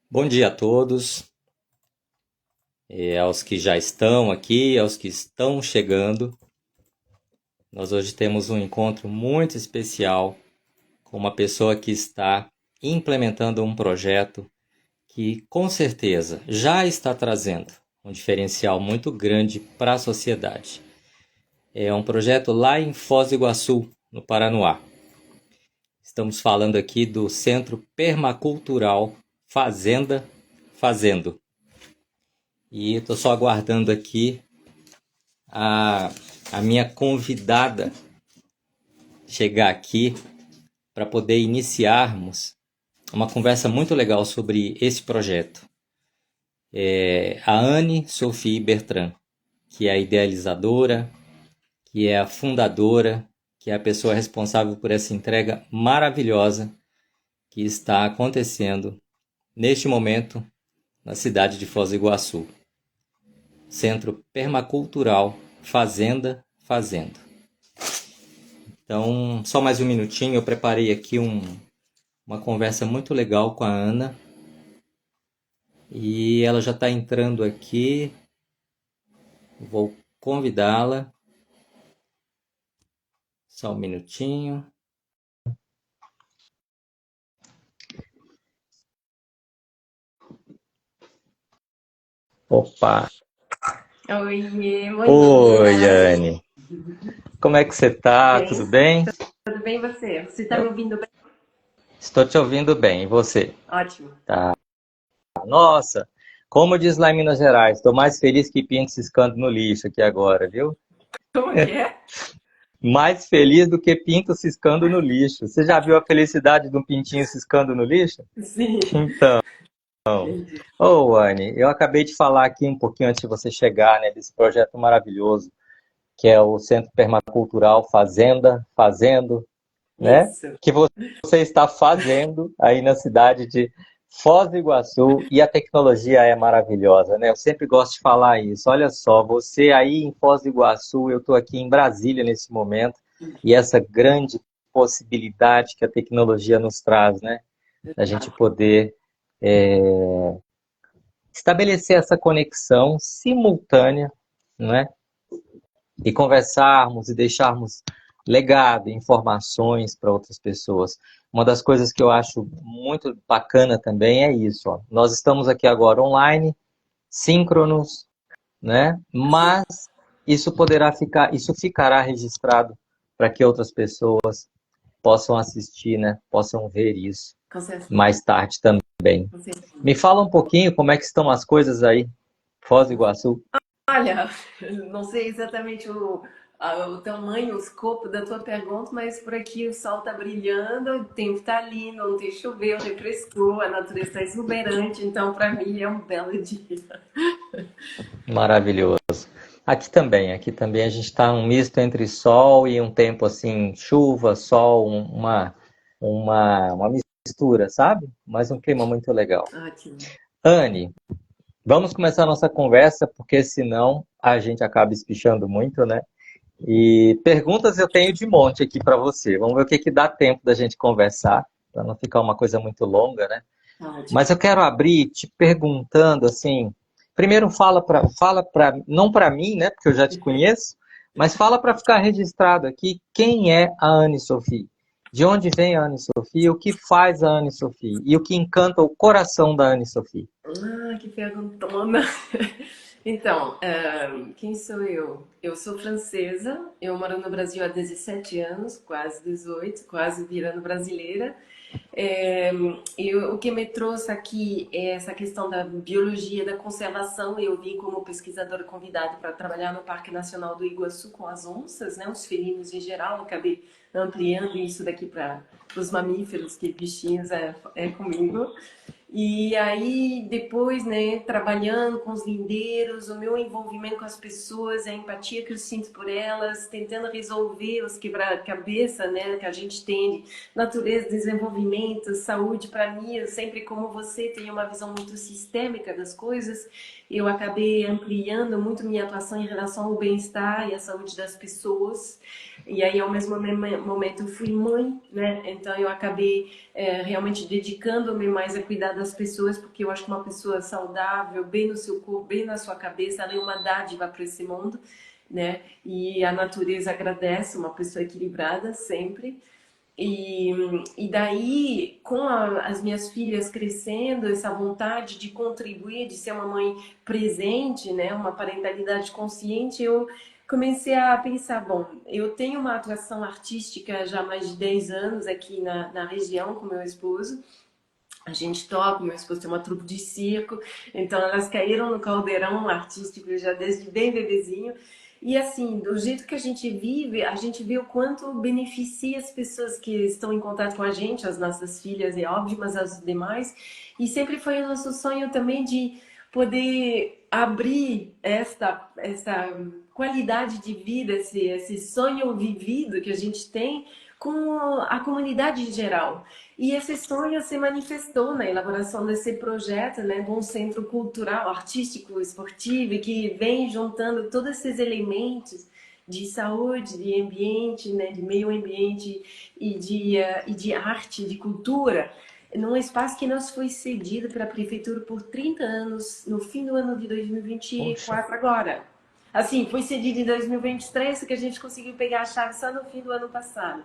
Bom dia a todos, aos que já estão aqui, aos que estão chegando. Nós hoje temos um encontro muito especial com uma pessoa que está implementando um projeto que com certeza já está trazendo um diferencial muito grande para a sociedade. É um projeto lá em Foz do Iguaçu, no Paranoá. Estamos falando aqui do Centro Permacultural Fazenda Fazendo. E estou só aguardando aqui a, a minha convidada chegar aqui para poder iniciarmos uma conversa muito legal sobre esse projeto. A Anne Sophie Bertrand, que é a idealizadora, que é a fundadora, que é a pessoa responsável por essa entrega maravilhosa que está acontecendo neste momento na cidade de Foz do Iguaçu. Centro Permacultural Fazenda Fazendo. Então, só mais um minutinho, eu preparei aqui uma conversa muito legal com a Ana. E ela já está entrando aqui. Vou convidá-la. Só um minutinho. Opa! Oi, bom Oi, dia. Anne. Como é que você tá? Bem, Tudo bem? tudo bem você? Você está me ouvindo bem? Estou te ouvindo bem. E você? Ótimo. Tá. Nossa, como diz lá em Minas Gerais, estou mais feliz que pinto ciscando no lixo aqui agora, viu? Como que é? Mais feliz do que pinto ciscando no lixo. Você já viu a felicidade de um pintinho ciscando no lixo? Sim, Então. entendi. Ô, Anne, eu acabei de falar aqui um pouquinho antes de você chegar, né, desse projeto maravilhoso, que é o Centro Permacultural Fazenda, Fazendo, né? Isso. Que você está fazendo aí na cidade de Foz do Iguaçu e a tecnologia é maravilhosa, né? Eu sempre gosto de falar isso. Olha só, você aí em Foz do Iguaçu, eu estou aqui em Brasília nesse momento, e essa grande possibilidade que a tecnologia nos traz, né? Da gente Exato. poder estabelecer essa conexão simultânea, não é? E conversarmos e deixarmos legado, informações para outras pessoas. Uma das coisas que eu acho muito bacana também é isso, ó. Nós estamos aqui agora online, síncronos, né? Mas isso ficará registrado para que outras pessoas possam assistir, né? Possam ver isso Com certeza, mais tarde também. com certeza. Me fala um pouquinho como é que estão as coisas aí, Foz do Iguaçu. Olha, não sei exatamente o tamanho, o escopo da tua pergunta, mas por aqui o sol está brilhando, o tempo está lindo, ontem choveu, refrescou, a natureza está exuberante, então para mim é um belo dia. Maravilhoso. Aqui também a gente está um misto entre sol e um tempo assim, chuva, sol, uma mistura, sabe? Mas um clima muito legal. Ótimo. Anne, vamos começar a nossa conversa, porque senão a gente acaba espichando muito, né? E perguntas eu tenho de monte aqui para você. Vamos ver o que que dá tempo da gente conversar, para não ficar uma coisa muito longa, né? Ótimo. Mas eu quero abrir te perguntando assim, primeiro fala para não para mim, né, porque eu já te conheço, mas fala para ficar registrado aqui quem é a Anne Sophie. De onde vem a Anne Sophie, o que faz a Anne Sophie e o que encanta o coração da Anne Sophie. Ah, que perguntona. Então, quem sou eu? Eu sou francesa, eu moro no Brasil há 17 anos, quase 18, quase virando brasileira. É, e o que me trouxe aqui é essa questão da biologia, da conservação. Eu vim como pesquisadora convidada para trabalhar no Parque Nacional do Iguaçu com as onças, né, os felinos em geral. Acabei ampliando isso daqui para os mamíferos, que bichinhos é comigo. E aí, depois, né, trabalhando com os lindeiros, o meu envolvimento com as pessoas, a empatia que eu sinto por elas, tentando resolver os quebra-cabeça, né, que a gente tem de natureza, desenvolvimento, saúde. Para mim, eu sempre, como você, tenho uma visão muito sistêmica das coisas. Eu acabei ampliando muito minha atuação em relação ao bem-estar e à saúde das pessoas. E aí, ao mesmo momento, eu fui mãe, né? Então, eu acabei realmente dedicando-me mais a cuidar das pessoas, porque eu acho que uma pessoa saudável, bem no seu corpo, bem na sua cabeça, ela é uma dádiva para esse mundo, né? E a natureza agradece uma pessoa equilibrada sempre. E, e daí, com as minhas filhas crescendo, essa vontade de contribuir, de ser uma mãe presente, né, uma parentalidade consciente, eu comecei a pensar, bom, eu tenho uma atuação artística já há mais de 10 anos aqui na região com meu esposo. A gente toca, meu esposo tem uma trupe de circo, então elas caíram no caldeirão artístico já desde bem bebezinho. E assim, do jeito que a gente vive, a gente vê o quanto beneficia as pessoas que estão em contato com a gente, as nossas filhas, é óbvio, mas as demais. E sempre foi o nosso sonho também de poder abrir esta qualidade de vida, esse sonho vivido que a gente tem com a comunidade em geral. E esse sonho se manifestou na elaboração desse projeto, né, de um centro cultural, artístico, esportivo, que vem juntando todos esses elementos de saúde, de ambiente, né, de meio ambiente e de arte, de cultura, num espaço que nos foi cedido pela prefeitura por 30 anos, no fim do ano de Poxa, 2024 agora. Assim, foi cedido em 2023, que a gente conseguiu pegar a chave só no fim do ano passado.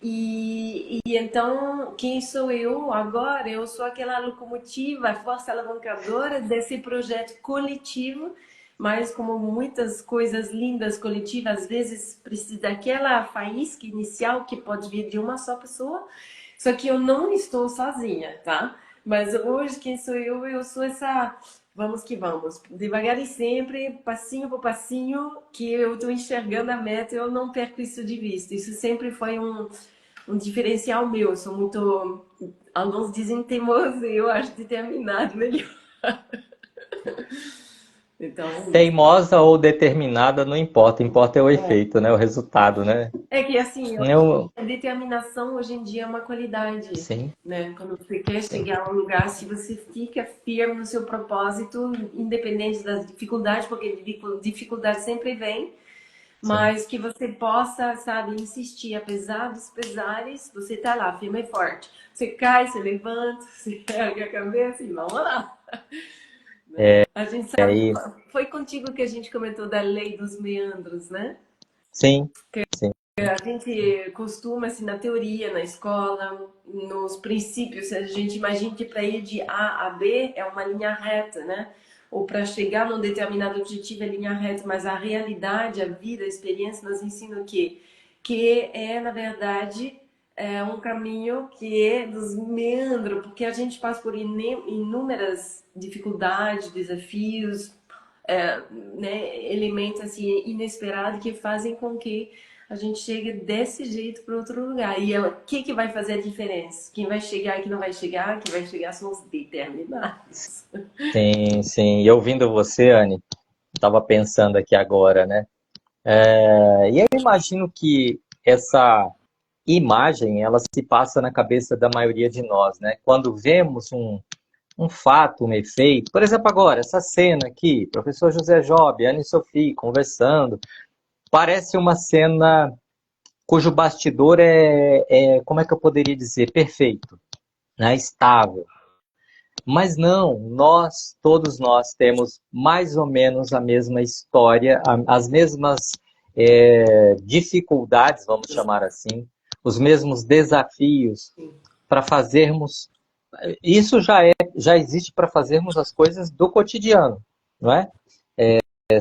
E então, quem sou eu agora? Eu sou aquela locomotiva, a força alavancadora desse projeto coletivo, mas como muitas coisas lindas coletivas, às vezes precisa daquela faísca inicial que pode vir de uma só pessoa, só que eu não estou sozinha, tá? Mas hoje, quem sou eu? Eu sou essa. Vamos que vamos. Devagar e sempre, passinho por passinho, que eu estou enxergando a meta, eu não perco isso de vista. Isso sempre foi um diferencial meu. Eu sou muito. Alguns dizem teimoso, e eu acho determinado melhor. Então, é isso. teimosa ou determinada não importa, importa é o efeito, né? O resultado, né? É que assim, eu acho Eu, que a determinação hoje em dia é uma qualidade, sim, né? Quando você quer sim, chegar a um lugar, se você fica firme no seu propósito, independente das dificuldades, porque dificuldade sempre vem, sim. mas que você possa, sabe, insistir, apesar dos pesares, você tá lá, firme e forte. Você cai, você levanta, você ergue a cabeça e vamos lá. Né? A gente E sabe, aí, foi contigo que a gente comentou da lei dos meandros, né? sim, sim, A gente costuma, assim, na teoria, na escola, nos princípios, a gente imagina que para ir de A a B é uma linha reta, né? Ou para chegar num determinado objetivo é linha reta, mas a realidade, a vida, a experiência nos ensina o quê? Que é, na verdade, um caminho que é dos meandros, porque a gente passa por inúmeras dificuldades, desafios, né, elementos assim inesperados que fazem com que a gente chegue desse jeito para outro lugar. E o que vai fazer a diferença? Quem vai chegar e quem não vai chegar, quem vai chegar são os determinados. sim, sim. E ouvindo você, Anne, estava pensando aqui agora, né? E eu imagino que essa imagem, ela se passa na cabeça da maioria de nós, né? Quando vemos um fato, um efeito, por exemplo, agora, essa cena aqui, professor José Job, Anne e Sophie conversando, parece uma cena cujo bastidor como é que eu poderia dizer, perfeito, né? Estável. Mas não, todos nós temos mais ou menos a mesma história, as mesmas dificuldades, vamos chamar assim, os mesmos desafios para fazermos. Isso já existe para fazermos as coisas do cotidiano, não é?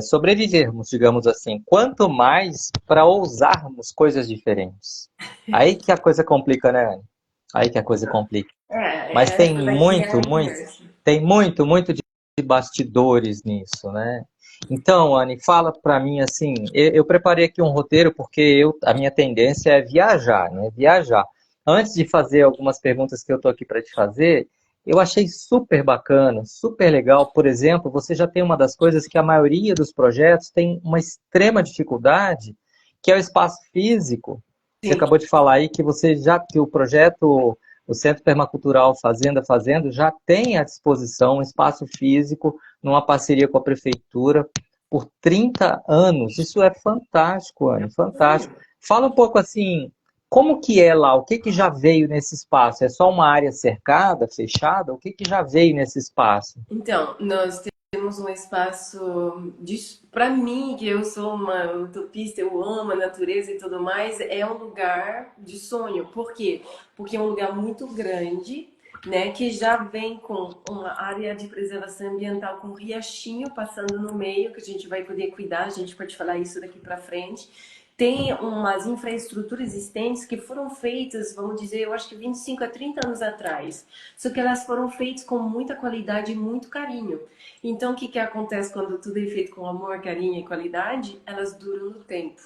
Sobrevivermos, digamos assim. Quanto mais para ousarmos coisas diferentes. Aí que a coisa complica, né, Anne? Aí que a coisa complica. Mas Essa daqui é a inversa. tem muito de bastidores nisso, né? Então, Anne, fala para mim assim, eu preparei aqui um roteiro porque a minha tendência é viajar, né? Viajar. Antes de fazer algumas perguntas que eu estou aqui para te fazer, eu achei super bacana, super legal. Por exemplo, você já tem uma das coisas que a maioria dos projetos tem uma extrema dificuldade, que é o espaço físico. Você Sim. acabou de falar aí que o projeto o Centro Permacultural Fazenda Fazendo já tem à disposição um espaço físico numa parceria com a prefeitura por 30 anos. Isso é fantástico, Anne, fantástico. Fala um pouco assim, Como que é lá? O que que já veio nesse espaço? É só uma área cercada, fechada? O que que já veio nesse espaço? Então, nós temos um espaço para mim, que eu sou uma utopista, eu amo a natureza e tudo mais, é um lugar de sonho. Por quê? Porque é um lugar muito grande, né, que já vem com uma área de preservação ambiental com um riachinho passando no meio, que a gente vai poder cuidar, a gente pode falar isso daqui para frente. Tem umas infraestruturas existentes que foram feitas, vamos dizer, eu acho que 25 a 30 anos atrás. Só que elas foram feitas com muita qualidade e muito carinho. Então, o que que acontece quando tudo é feito com amor, carinho e qualidade? Elas duram no tempo,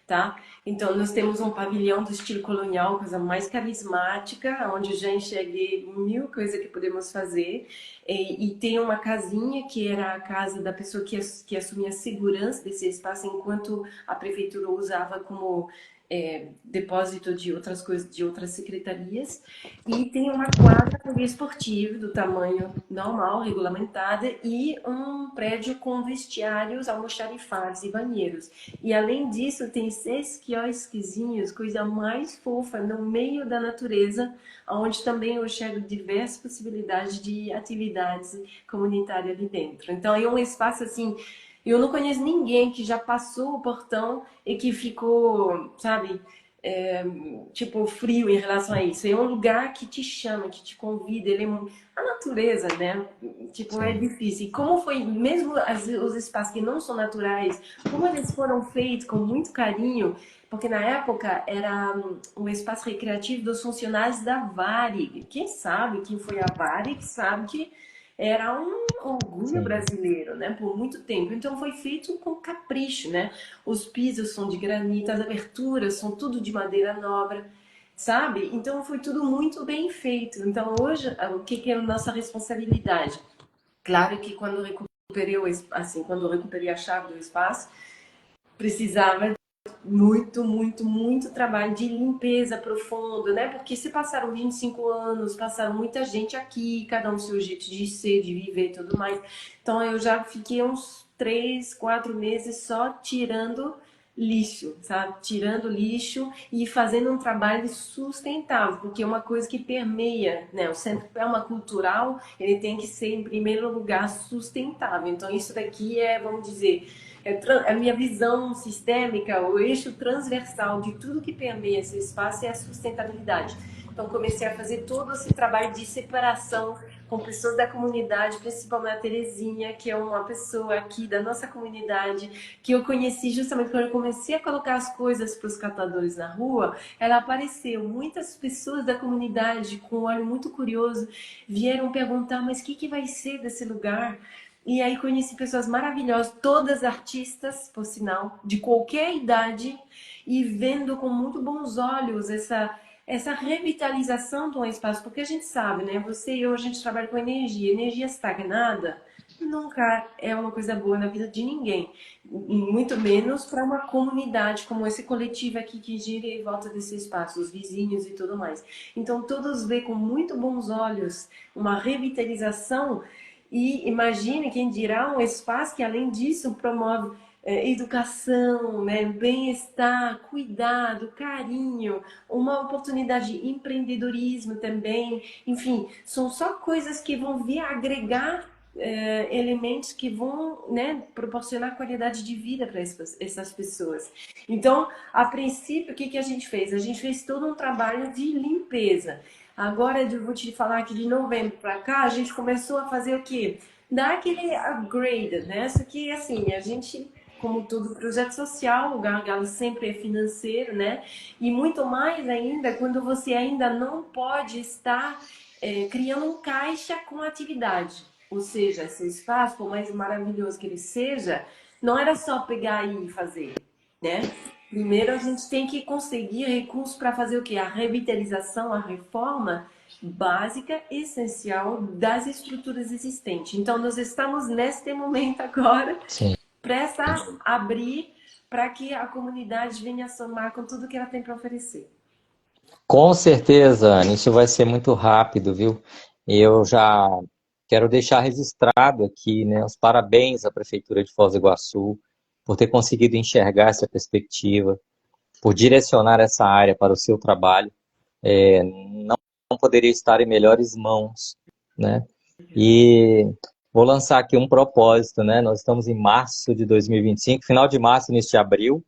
tá? Então, nós temos um pavilhão do estilo colonial, coisa mais carismática, onde já enxerguei mil coisas que podemos fazer. E tem uma casinha que era a casa da pessoa que assumia a segurança desse espaço, enquanto a prefeitura usava como depósito de outras coisas, de outras secretarias. E tem uma quadra esportiva do tamanho normal, regulamentada, e um prédio com vestiários, almoxarifados e banheiros. E além disso, tem 6 quiosquezinhos, coisa mais fofa, no meio da natureza, onde também eu enxergo diversas possibilidades de atividades comunitárias ali dentro. Então, é um espaço assim. Eu não conheço ninguém que já passou o portão e que ficou, sabe, é, tipo, frio em relação a isso. É um lugar que te chama, que te convida. A natureza, né? Tipo, é Sim. difícil. E como foi, mesmo os espaços que não são naturais, como eles foram feitos com muito carinho, porque na época era um espaço recreativo dos funcionários da Varig. Quem sabe quem foi a Varig sabe que era um orgulho Sim. brasileiro, né? Por muito tempo. Então foi feito com capricho, né? Os pisos são de granito, as aberturas são tudo de madeira nobre, sabe? Então foi tudo muito bem feito. Então hoje, o que que é a nossa responsabilidade? Claro que quando eu recuperei assim, quando eu recuperei a chave do espaço, precisava muito, muito, muito trabalho de limpeza profundo, né? Porque se passaram 25 anos, passaram muita gente aqui, cada um seu jeito de ser, de viver e tudo mais. Então eu já fiquei uns 3, 4 meses só tirando lixo, sabe? Tirando lixo e fazendo um trabalho sustentável, porque é uma coisa que permeia, né? O centro permacultural, ele tem que ser, em primeiro lugar, sustentável. Então isso daqui é, vamos dizer, a minha visão sistêmica, o eixo transversal de tudo que permeia esse espaço é a sustentabilidade. Então, comecei a fazer todo esse trabalho de separação com pessoas da comunidade, principalmente a Terezinha, que é uma pessoa aqui da nossa comunidade, que eu conheci justamente quando eu comecei a colocar as coisas para os catadores na rua, ela apareceu. Muitas pessoas da comunidade, com um olho muito curioso, vieram perguntar, mas o que vai ser desse lugar? E aí conheci pessoas maravilhosas, todas artistas, por sinal, de qualquer idade, e vendo com muito bons olhos essa revitalização de um espaço, porque a gente sabe, né? Você e eu, a gente trabalha com energia. Energia estagnada nunca é uma coisa boa na vida de ninguém, muito menos para uma comunidade como esse coletivo aqui que gira em volta desse espaço, os vizinhos e tudo mais. Então, todos veem com muito bons olhos uma revitalização e imagine quem dirá um espaço que, além disso, promove educação, né, bem-estar, cuidado, carinho, uma oportunidade de empreendedorismo também. Enfim, são só coisas que vão vir a agregar elementos que vão, né, proporcionar qualidade de vida para essas pessoas. Então, a princípio, o que que a gente fez? A gente fez todo um trabalho de limpeza. Agora eu vou te falar que de novembro para cá a gente começou a fazer o quê? Dar aquele upgrade, né? Isso aqui, assim, a gente, como todo projeto social, o gargalo sempre é financeiro, né? E muito mais ainda quando você ainda não pode estar criando um caixa com atividade. Ou seja, esse espaço, por mais maravilhoso que ele seja, não era só pegar e fazer, né? Primeiro a gente tem que conseguir recursos para fazer o quê? A revitalização, a reforma básica, essencial das estruturas existentes. Então nós estamos neste momento agora Sim. presta a abrir para que a comunidade venha somar com tudo que ela tem para oferecer. Com certeza, Anne, isso vai ser muito rápido, viu? Eu já quero deixar registrado aqui, né, os parabéns à Prefeitura de Foz do Iguaçu por ter conseguido enxergar essa perspectiva. por direcionar essa área para o seu trabalho. Não poderia estar em melhores mãos, né? E vou lançar aqui um propósito, né? Nós estamos em março de 2025, final de março, início de abril.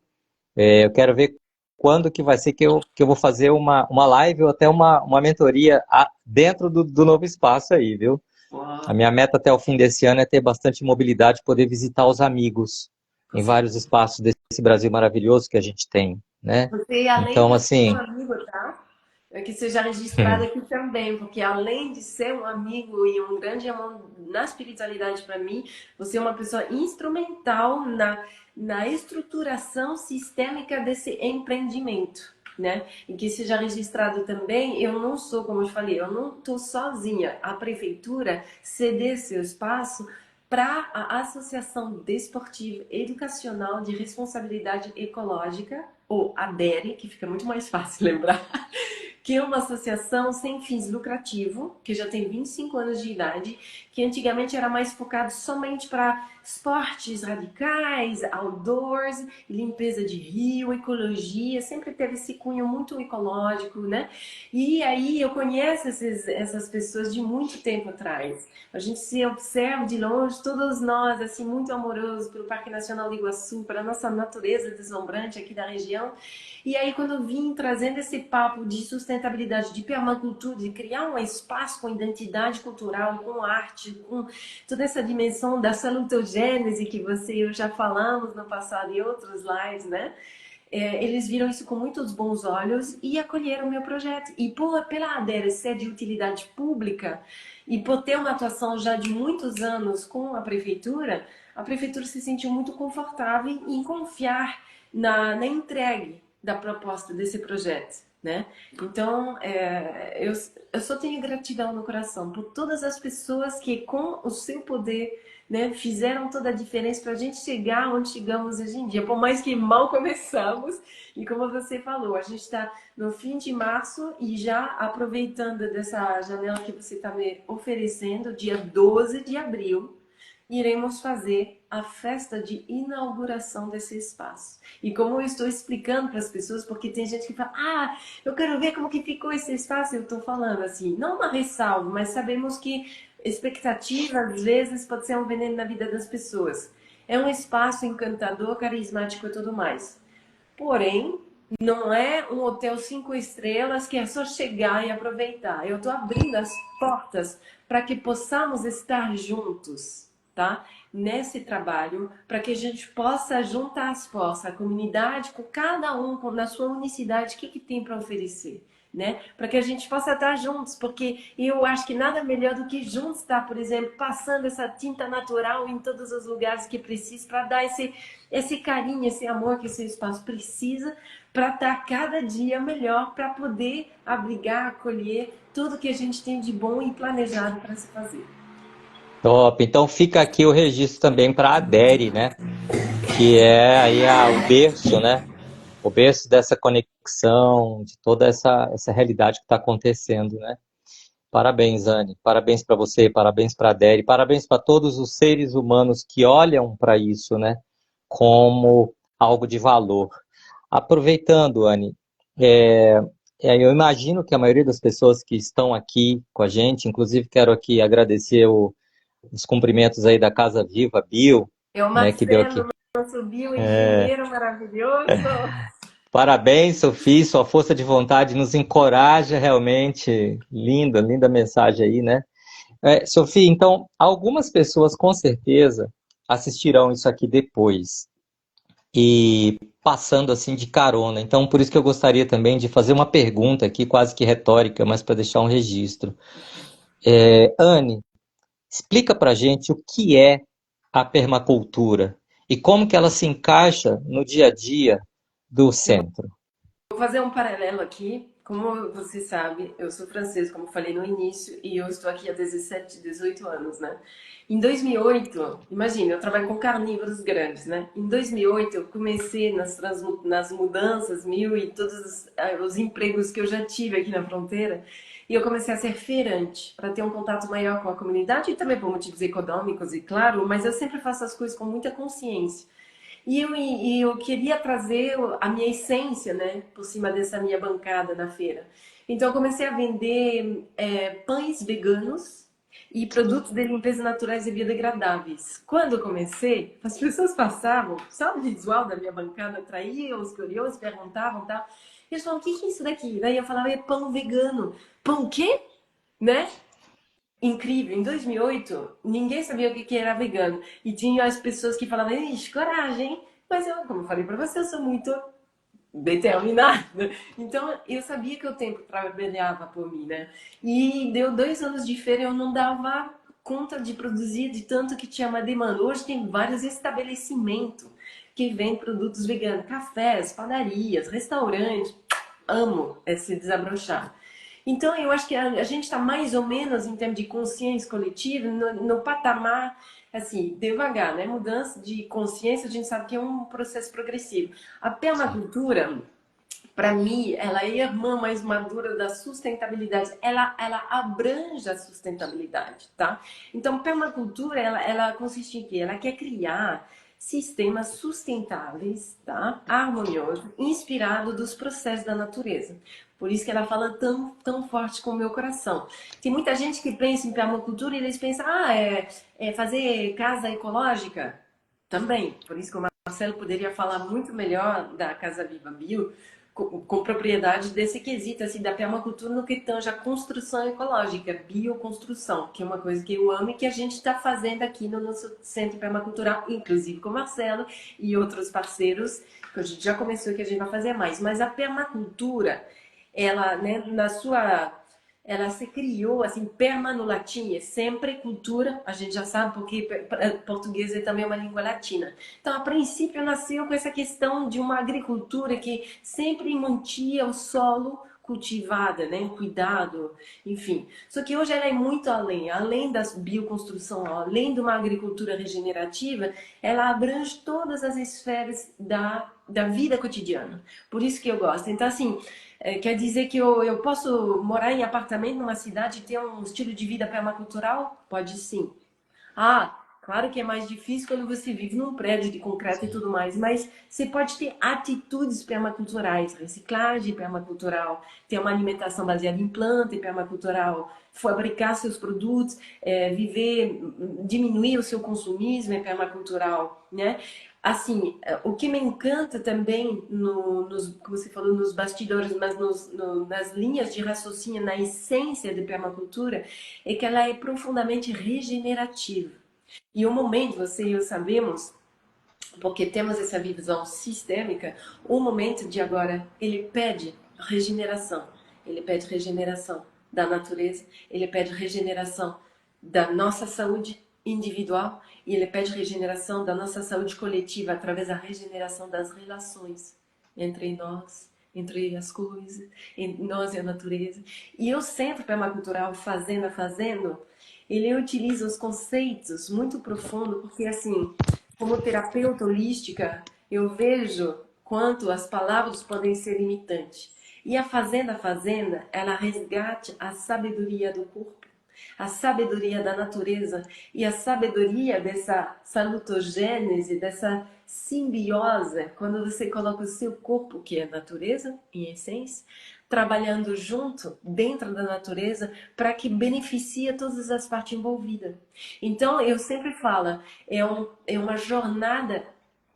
Eu quero ver quando que vai ser que eu vou fazer uma live ou até uma mentoria dentro do novo espaço aí, viu? A Uau, minha meta até o fim desse ano é ter bastante mobilidade, poder visitar os amigos com em vários certeza. espaços desse Brasil maravilhoso que a gente tem, né? Você, além Então, de ser um assim, amigo, tá? É que seja registrado aqui também, porque além de ser um amigo e um grande amor na espiritualidade para mim, você é uma pessoa instrumental na estruturação sistêmica desse empreendimento, né? E que seja registrado também, eu não sou, como eu falei, eu não estou sozinha. A prefeitura ceder seu espaço para a Associação Desportiva Educacional de Responsabilidade Ecológica, ou ADERE, que fica muito mais fácil lembrar, que é uma associação sem fins lucrativos, que já tem 25 anos de idade, que antigamente era mais focado somente para esportes radicais, outdoors, limpeza de rio, ecologia, sempre teve esse cunho muito ecológico, né? E aí eu conheço essas pessoas de muito tempo atrás. A gente se observa de longe, todos nós, assim, muito amorosos pelo Parque Nacional do Iguaçu, pela nossa natureza deslumbrante aqui da região. E aí, quando eu vim trazendo esse papo de sustentabilidade, de permacultura, de criar um espaço com identidade cultural, com arte, com toda essa dimensão da salutogênese que você e eu já falamos no passado e outros lives, né? Eles viram isso com muitos bons olhos e acolheram o meu projeto. E pela ADERE ser de utilidade pública e por ter uma atuação já de muitos anos com a prefeitura se sentiu muito confortável em confiar na entrega da proposta desse projeto. Né? Então, eu só tenho gratidão no coração por todas as pessoas que, com o seu poder, né, fizeram toda a diferença para a gente chegar onde chegamos hoje em dia. Por mais que mal começamos, e como você falou, a gente está no fim de março e já aproveitando dessa janela que você está me oferecendo, dia 12 de abril, iremos fazer a festa de inauguração desse espaço. E como eu estou explicando para as pessoas, porque tem gente que fala, eu quero ver como que ficou esse espaço, eu estou falando assim, não uma ressalva, mas sabemos que expectativa, às vezes, pode ser um veneno na vida das pessoas. É um espaço encantador, carismático e tudo mais. Porém, não é um hotel 5 estrelas que é só chegar e aproveitar. Eu estou abrindo as portas para que possamos estar juntos, tá? Nesse trabalho, para que a gente possa juntar as forças, a comunidade, com cada um na sua unicidade, o que tem para oferecer. Né? Para que a gente possa estar juntos, porque eu acho que nada melhor do que juntos estar, por exemplo, passando essa tinta natural em todos os lugares que precisa, para dar esse carinho, esse amor que esse espaço precisa, para estar cada dia melhor, para poder abrigar, acolher tudo que a gente tem de bom e planejado para se fazer. top. Então fica aqui o registro também para a Adere, né? Que é aí o berço, né? O berço dessa conexão, de toda essa realidade que está acontecendo, né? Parabéns, Anne. Parabéns para você, parabéns para a Adere, parabéns para todos os seres humanos que olham para isso, né? Como algo de valor. Aproveitando, Anne, é, eu imagino que a maioria das pessoas que estão aqui com a gente, inclusive quero aqui agradecer os cumprimentos aí da Casa Viva, Bill, É o né, que deu aqui. Marcelo, nosso bioengenheiro maravilhoso. Parabéns, Sofia, sua força de vontade nos encoraja realmente. Linda, linda mensagem aí, né? Sofia, então, algumas pessoas com certeza assistirão isso aqui depois e passando assim de carona. Então, por isso que eu gostaria também de fazer uma pergunta aqui, quase que retórica, mas para deixar um registro. Anne, explica para gente o que é a permacultura e como que ela se encaixa no dia a dia do centro. Vou fazer um paralelo aqui. Como você sabe, eu sou francesa, como falei no início, e eu estou aqui há 17, 18 anos, né? Em 2008, imagina, eu trabalho com carnívoros grandes, né? Em 2008, eu comecei nas mudanças mil e todos os empregos que eu já tive aqui na fronteira, e eu comecei a ser feirante, para ter um contato maior com a comunidade e também por motivos econômicos, e claro, mas eu sempre faço as coisas com muita consciência. E eu queria trazer a minha essência, né, por cima dessa minha bancada na feira. Então, eu comecei a vender pães veganos e produtos de limpeza naturais e biodegradáveis. Quando eu comecei, as pessoas passavam, só o visual da minha bancada atraía os curiosos, perguntavam, tal. E eles falavam, o que é isso daqui? Daí eu falava, é pão vegano. Pão o quê? Né? Incrível, em 2008, ninguém sabia o que era vegano. E tinha as pessoas que falavam, ixi, coragem, hein? Mas eu, como eu falei para você, eu sou muito determinada. Então, eu sabia que o tempo trabalhava por mim, né? E deu 2 anos de feira, eu não dava conta de produzir de tanto que tinha uma demanda. Hoje tem vários estabelecimentos que vendem produtos veganos, cafés, padarias, restaurantes. Amo esse desabrochar. Então, eu acho que a gente está mais ou menos, em termos de consciência coletiva, no patamar, assim, devagar, né? Mudança de consciência, a gente sabe que é um processo progressivo. A Sim. permacultura, para mim, ela é a irmã mais madura da sustentabilidade. Ela abrange a sustentabilidade, tá? Então, permacultura, ela consiste em quê? Ela quer criar sistemas sustentáveis, tá? Harmoniosos, inspirados dos processos da natureza. Por isso que ela fala tão forte com o meu coração. Tem muita gente que pensa em permacultura e eles pensam, é fazer casa ecológica? Também. Por isso que o Marcelo poderia falar muito melhor da Casa Viva Bio, com propriedade desse quesito, assim, da permacultura no que tange a construção ecológica, bioconstrução, que é uma coisa que eu amo e que a gente está fazendo aqui no nosso centro permacultural, inclusive com o Marcelo e outros parceiros, que a gente já começou e que a gente vai fazer mais. Mas a permacultura, ela, né, ela se criou assim, perma no latim, é sempre cultura, a gente já sabe porque português é também uma língua latina. Então, a princípio, nasceu com essa questão de uma agricultura que sempre mantinha o solo cultivada, né, cuidado, enfim. Só que hoje ela é muito além da bioconstrução, além de uma agricultura regenerativa, ela abrange todas as esferas da vida cotidiana. Por isso que eu gosto. Então, assim, quer dizer que eu posso morar em apartamento numa cidade e ter um estilo de vida permacultural? Pode sim. Ah, claro que é mais difícil quando você vive num prédio de concreto e Sim. tudo mais, mas você pode ter atitudes permaculturais, reciclagem permacultural, ter uma alimentação baseada em planta e permacultural, fabricar seus produtos, viver, diminuir o seu consumismo é permacultural, né? Assim, o que me encanta também, como você falou, nos bastidores, mas nas linhas de raciocínio, na essência de permacultura, é que ela é profundamente regenerativa. E o momento, você e eu sabemos, porque temos essa visão sistêmica, o momento de agora, ele pede regeneração. Ele pede regeneração da natureza, ele pede regeneração da nossa saúde individual e ele pede regeneração da nossa saúde coletiva através da regeneração das relações entre nós, entre as coisas, entre nós e a natureza. E o Centro Permacultural Fazenda Fazendo, ele utiliza os conceitos muito profundos, porque assim, como terapeuta holística, eu vejo quanto as palavras podem ser limitantes. E a Fazenda, ela resgate a sabedoria do corpo, a sabedoria da natureza e a sabedoria dessa salutogênese, dessa simbiose, quando você coloca o seu corpo, que é a natureza, em essência, trabalhando junto, dentro da natureza, para que beneficie todas as partes envolvidas. Então, eu sempre falo, é uma jornada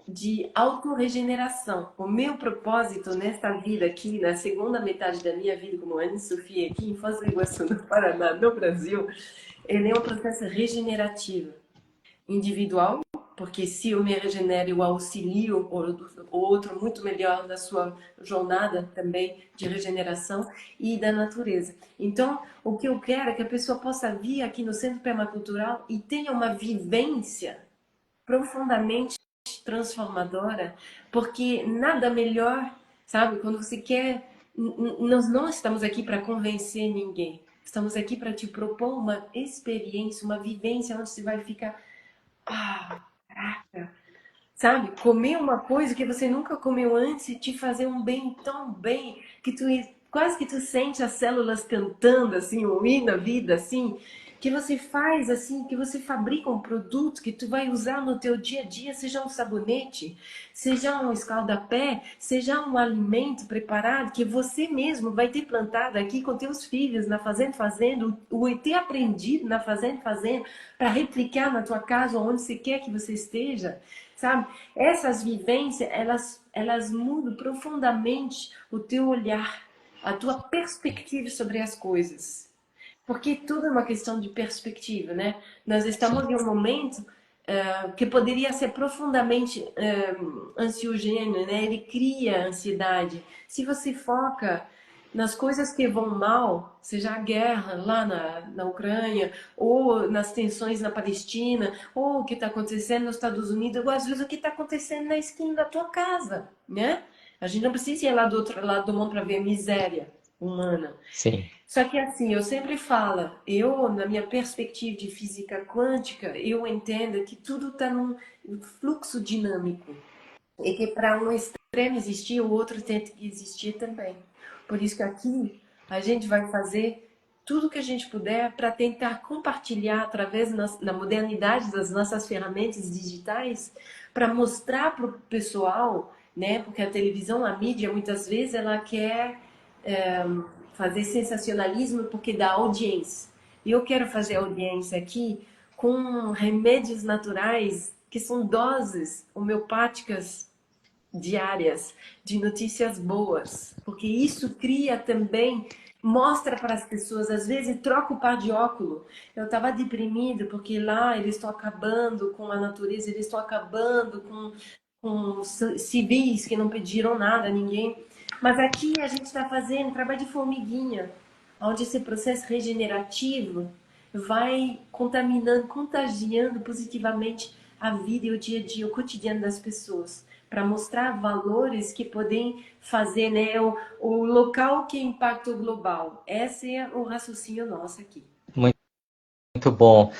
de autorregeneração. O meu propósito nesta vida aqui, na segunda metade da minha vida como Anne Sofia aqui em Foz do Iguaçu, no Paraná, no Brasil, ele é um processo regenerativo, individual, porque se eu me regenero, eu auxilio o outro muito melhor na sua jornada também de regeneração e da natureza. Então, o que eu quero é que a pessoa possa vir aqui no Centro Permacultural e tenha uma vivência profundamente transformadora, porque nada melhor, sabe? Quando você quer, nós não estamos aqui para convencer ninguém. Estamos aqui para te propor uma experiência, uma vivência onde você vai ficar, caraca, sabe? Comer uma coisa que você nunca comeu antes e te fazer um bem tão bem que tu quase que tu sente as células cantando assim, o hino da vida assim, que você faz assim, que você fabrica um produto que tu vai usar no teu dia a dia, seja um sabonete, seja um escaldapé, seja um alimento preparado que você mesmo vai ter plantado aqui com teus filhos na Fazendo Fazendo, ou ter aprendido na Fazendo Fazendo para replicar na tua casa onde você quer que você esteja, sabe? Essas vivências, elas mudam profundamente o teu olhar, a tua perspectiva sobre as coisas. Porque tudo é uma questão de perspectiva, né? Nós estamos Sim. em um momento que poderia ser profundamente ansiogênio, né? Ele cria ansiedade. Se você foca nas coisas que vão mal, seja a guerra lá na Ucrânia, ou nas tensões na Palestina, ou o que está acontecendo nos Estados Unidos, ou às vezes o que está acontecendo na esquina da tua casa, né? A gente não precisa ir lá do outro lado do mundo para ver a miséria humana. Sim. Só que assim, eu sempre falo, eu, na minha perspectiva de física quântica, eu entendo que tudo está num fluxo dinâmico. E que para um extremo existir, o outro tem que existir também. Por isso que aqui a gente vai fazer tudo que a gente puder para tentar compartilhar através na modernidade das nossas ferramentas digitais, para mostrar para o pessoal, né? Porque a televisão, a mídia, muitas vezes ela quer fazer sensacionalismo porque dá audiência. E eu quero fazer audiência aqui com remédios naturais que são doses homeopáticas diárias de notícias boas, porque isso cria também, mostra para as pessoas, às vezes troca o par de óculos. Eu estava deprimido porque lá eles estão acabando com a natureza, eles estão acabando com civis que não pediram nada a ninguém. Mas aqui a gente está fazendo trabalho de formiguinha, onde esse processo regenerativo vai contaminando, contagiando positivamente a vida e o dia a dia, o cotidiano das pessoas, para mostrar valores que podem fazer, né, o local que impacta o global. Esse é o raciocínio nosso aqui. Muito, muito bom.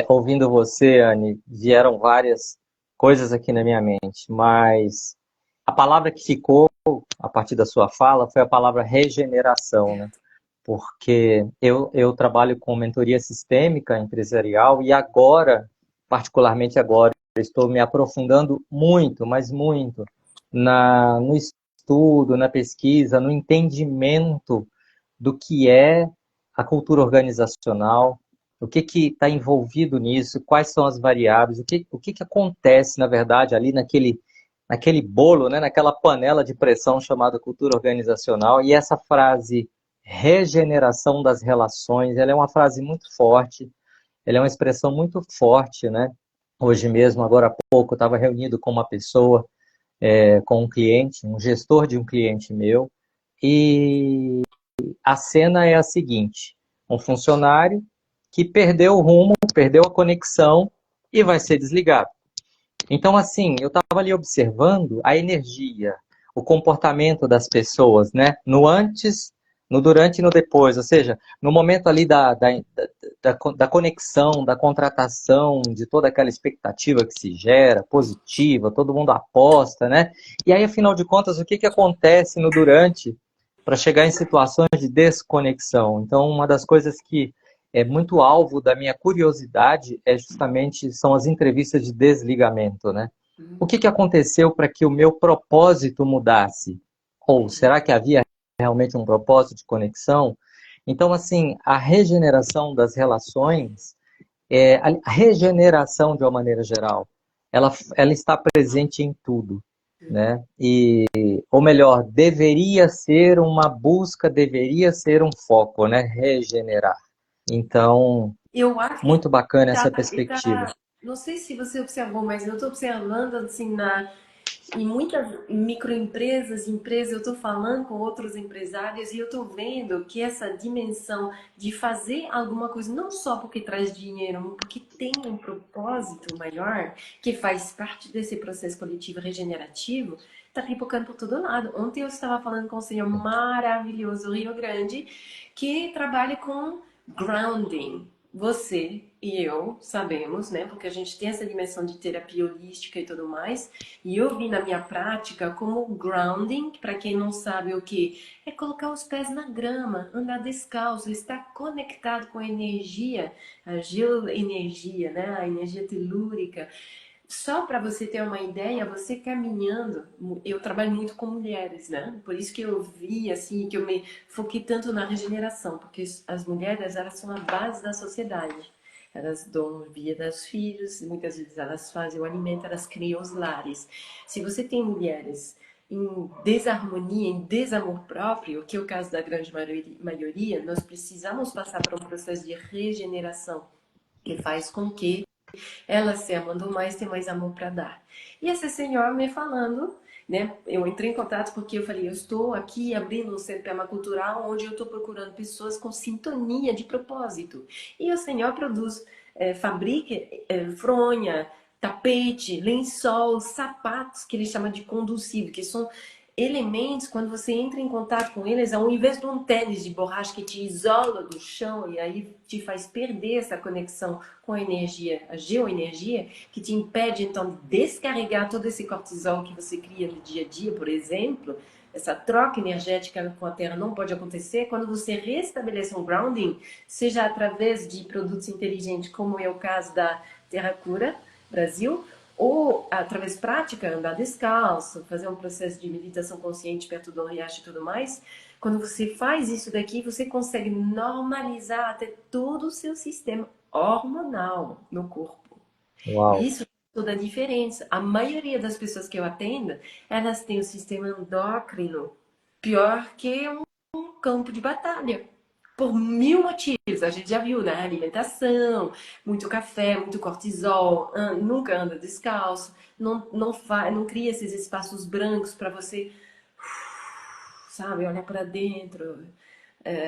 Ouvindo você, Anne, vieram várias coisas aqui na minha mente, mas a palavra que ficou a partir da sua fala foi a palavra regeneração, né? Porque eu trabalho com mentoria sistêmica empresarial e agora, particularmente agora, estou me aprofundando muito, mas muito, no estudo, na pesquisa, no entendimento do que é a cultura organizacional, o que está envolvido nisso, quais são as variáveis, o que acontece, na verdade, ali naquele bolo, né, naquela panela de pressão chamada cultura organizacional. E essa frase regeneração das relações, ela é uma frase muito forte, ela é uma expressão muito forte, né? Hoje mesmo, agora há pouco, eu estava reunido com uma pessoa, com um cliente, um gestor de um cliente meu, e a cena é a seguinte: um funcionário que perdeu o rumo, perdeu a conexão e vai ser desligado. Então, assim, eu estava ali observando a energia, o comportamento das pessoas, né? No antes, no durante e no depois. Ou seja, no momento ali da conexão, da contratação, de toda aquela expectativa que se gera, positiva, todo mundo aposta, né? E aí, afinal de contas, o que acontece no durante para chegar em situações de desconexão? Então, uma das coisas que é muito alvo da minha curiosidade são as entrevistas de desligamento, né? O que aconteceu para que o meu propósito mudasse? Ou será que havia realmente um propósito de conexão? Então, assim, a regeneração das relações, a regeneração de uma maneira geral, ela está presente em tudo, né? Ou melhor, deveria ser uma busca, deveria ser um foco, né? Regenerar. Então, Eu acho que muito bacana essa tá, perspectiva. não sei se você observou, mas eu estou observando assim em muitas microempresas, empresas, eu estou falando com outros empresários e eu estou vendo que essa dimensão de fazer alguma coisa, não só porque traz dinheiro, mas porque tem um propósito maior, que faz parte desse processo coletivo regenerativo, está pipocando por todo lado. Ontem eu estava falando com um senhor maravilhoso, Rio Grande, que trabalha com grounding. você e eu sabemos, né? Porque a gente tem essa dimensão de terapia holística e tudo mais. E eu vi na minha prática como grounding, para quem não sabe o que é, colocar os pés na grama, andar descalço, estar conectado com a energia, a geoenergia, né? A energia telúrica. Só para você ter uma ideia, você caminhando, eu trabalho muito com mulheres, né? Por isso que eu vi assim, que eu me foquei tanto na regeneração, porque as mulheres, elas são a base da sociedade. Elas dão vida aos filhos, muitas vezes elas fazem o alimento, elas criam os lares. Se você tem mulheres em desarmonia, em desamor próprio, que é o caso da grande maioria, nós precisamos passar por um processo de regeneração que faz com que ela se amando mais, tem mais amor para dar. E esse senhor me falando, né? Eu entrei em contato porque eu falei, eu estou aqui abrindo um centro permacultural onde eu estou procurando pessoas com sintonia de propósito. E o senhor produz, fabrica fronha, tapete, lençol, sapatos que ele chama de conduzível, que são elementos, quando você entra em contato com eles, ao invés de um tênis de borracha que te isola do chão e aí te faz perder essa conexão com a energia, a geoenergia, que te impede então de descarregar todo esse cortisol que você cria no dia a dia, por exemplo, essa troca energética com a Terra não pode acontecer quando você restabelece um grounding, seja através de produtos inteligentes, como é o caso da Terra Cura Brasil, ou através prática, andar descalço, fazer um processo de meditação consciente perto do riacho e tudo mais. Quando você faz isso daqui, você consegue normalizar até todo o seu sistema hormonal no corpo. Uau. E isso faz toda a diferença. A maioria das pessoas que eu atendo, elas têm o sistema endócrino pior que um campo de batalha. Por mil motivos, a gente já viu, né? Alimentação, muito café, muito cortisol, nunca anda descalço, não cria esses espaços brancos para você, sabe, olhar para dentro,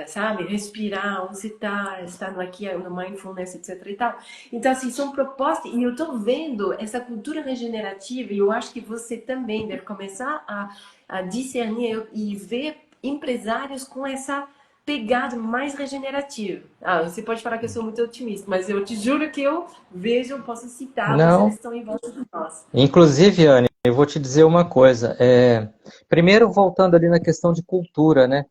sabe, respirar, onde você está, estar no aqui, no mindfulness, etc e tal. Então, assim, são propostas, e eu estou vendo essa cultura regenerativa, e eu acho que você também deve começar a discernir e ver empresários com essa pegada mais regenerativa. Você pode falar que eu sou muito otimista, mas eu te juro que eu vejo, eu posso citar, vocês Não. estão em volta de nós. Inclusive, Anne, eu vou te dizer uma coisa. Primeiro, voltando ali na questão de cultura, né?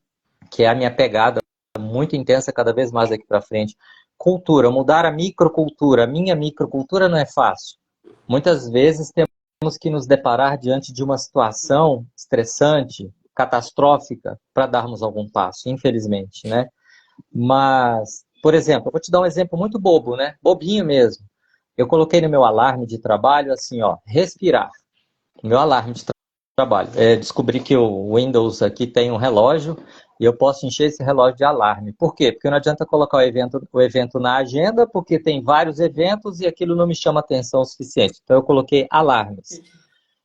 Que é a minha pegada muito intensa cada vez mais aqui para frente. Cultura, mudar a microcultura. A minha microcultura não é fácil. Muitas vezes temos que nos deparar diante de uma situação estressante, catastrófica, para darmos algum passo, infelizmente, né? Mas, por exemplo, eu vou te dar um exemplo muito bobo, né? Bobinho mesmo. Eu coloquei no meu alarme de trabalho assim, ó, respirar. Meu alarme de trabalho. Descobri que o Windows aqui tem um relógio e eu posso encher esse relógio de alarme. Por quê? Porque não adianta colocar o evento na agenda, porque tem vários eventos e aquilo não me chama atenção o suficiente. Então eu coloquei alarmes.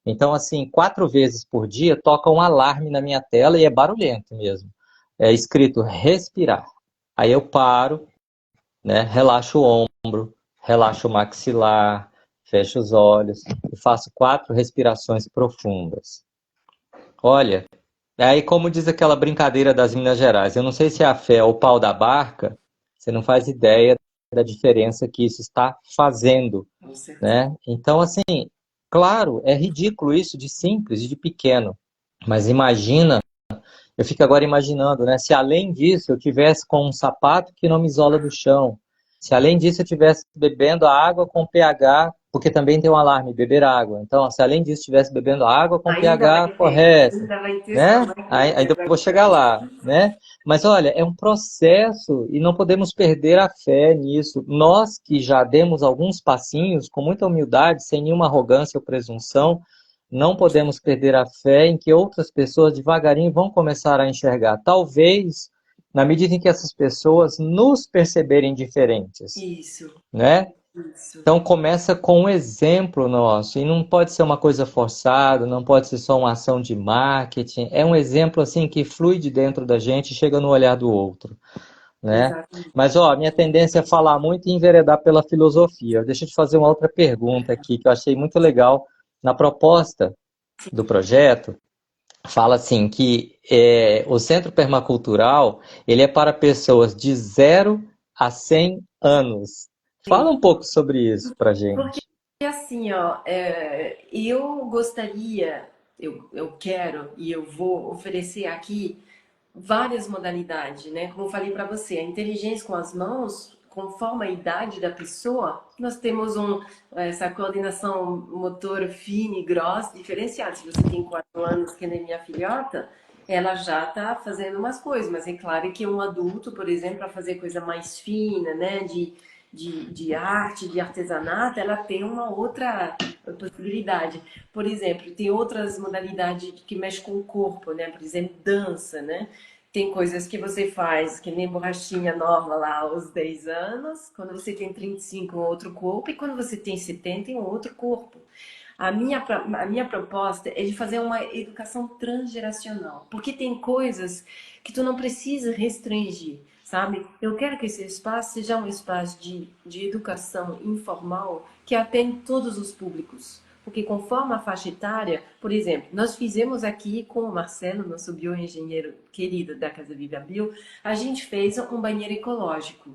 Então, assim, 4 vezes por dia toca um alarme na minha tela e é barulhento mesmo. É escrito respirar. Aí eu paro, né? Relaxo o ombro, relaxo o maxilar, fecho os olhos e faço 4 respirações profundas. Olha, aí como diz aquela brincadeira das Minas Gerais, eu não sei se é a fé ou o pau da barca, você não faz ideia da diferença que isso está fazendo, Com certeza. né? Então, assim, claro, é ridículo isso de simples e de pequeno, mas imagina, eu fico agora imaginando, né? Se além disso eu tivesse com um sapato que não me isola do chão, se além disso eu tivesse bebendo a água com pH, porque também tem um alarme, beber água. Então, se além disso estivesse bebendo água com pH correto, Ainda vai ter sua né? Ainda vou chegar lá, né? Mas olha, é um processo e não podemos perder a fé nisso. Nós que já demos alguns passinhos com muita humildade, sem nenhuma arrogância ou presunção, não podemos perder a fé em que outras pessoas devagarinho vão começar a enxergar. Talvez, na medida em que essas pessoas nos perceberem diferentes, Isso, né? isso. Então começa com um exemplo nosso, e não pode ser uma coisa forçada, não pode ser só uma ação de marketing, é um exemplo assim que flui de dentro da gente e chega no olhar do outro, né? Exatamente. Mas ó, minha tendência é falar muito e enveredar pela filosofia. Deixa eu te fazer uma outra pergunta aqui que eu achei muito legal. Na proposta do projeto, fala assim que o Centro Permacultural ele é para pessoas de 0 há 100 anos. Fala um pouco sobre isso pra Porque gente. assim, ó, eu gostaria, eu quero e eu vou oferecer aqui várias modalidades, né? Como eu falei para você, a inteligência com as mãos, conforme a idade da pessoa, nós temos essa coordenação motor fina e grossa diferenciada. Se você tem 4 anos, que nem minha filhota, ela já está fazendo umas coisas, mas é claro que um adulto, por exemplo, para fazer coisa mais fina, né, de arte, de artesanato, ela tem uma outra possibilidade. Por exemplo, tem outras modalidades que mexem com o corpo, né? Por exemplo, dança, né? Tem coisas que você faz, que nem borrachinha nova lá aos 10 anos, quando você tem 35 um outro corpo, e quando você tem 70 um outro corpo. A minha proposta é de fazer uma educação transgeracional, porque tem coisas que tu não precisa restringir, sabe? Eu quero que esse espaço seja um espaço de educação informal que atende todos os públicos. Porque conforme a faixa etária, por exemplo, nós fizemos aqui com o Marcelo, nosso bioengenheiro querido da Casa Viva Bio, a gente fez um banheiro ecológico.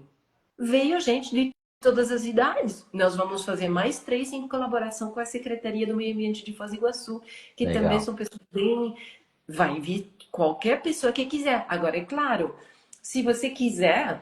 Veio gente de todas as idades. Nós vamos fazer mais 3 em colaboração com a Secretaria do Meio Ambiente de Foz do Iguaçu, que também Legal. são pessoas bem. Vai vir qualquer pessoa que quiser. Agora, é claro, se você quiser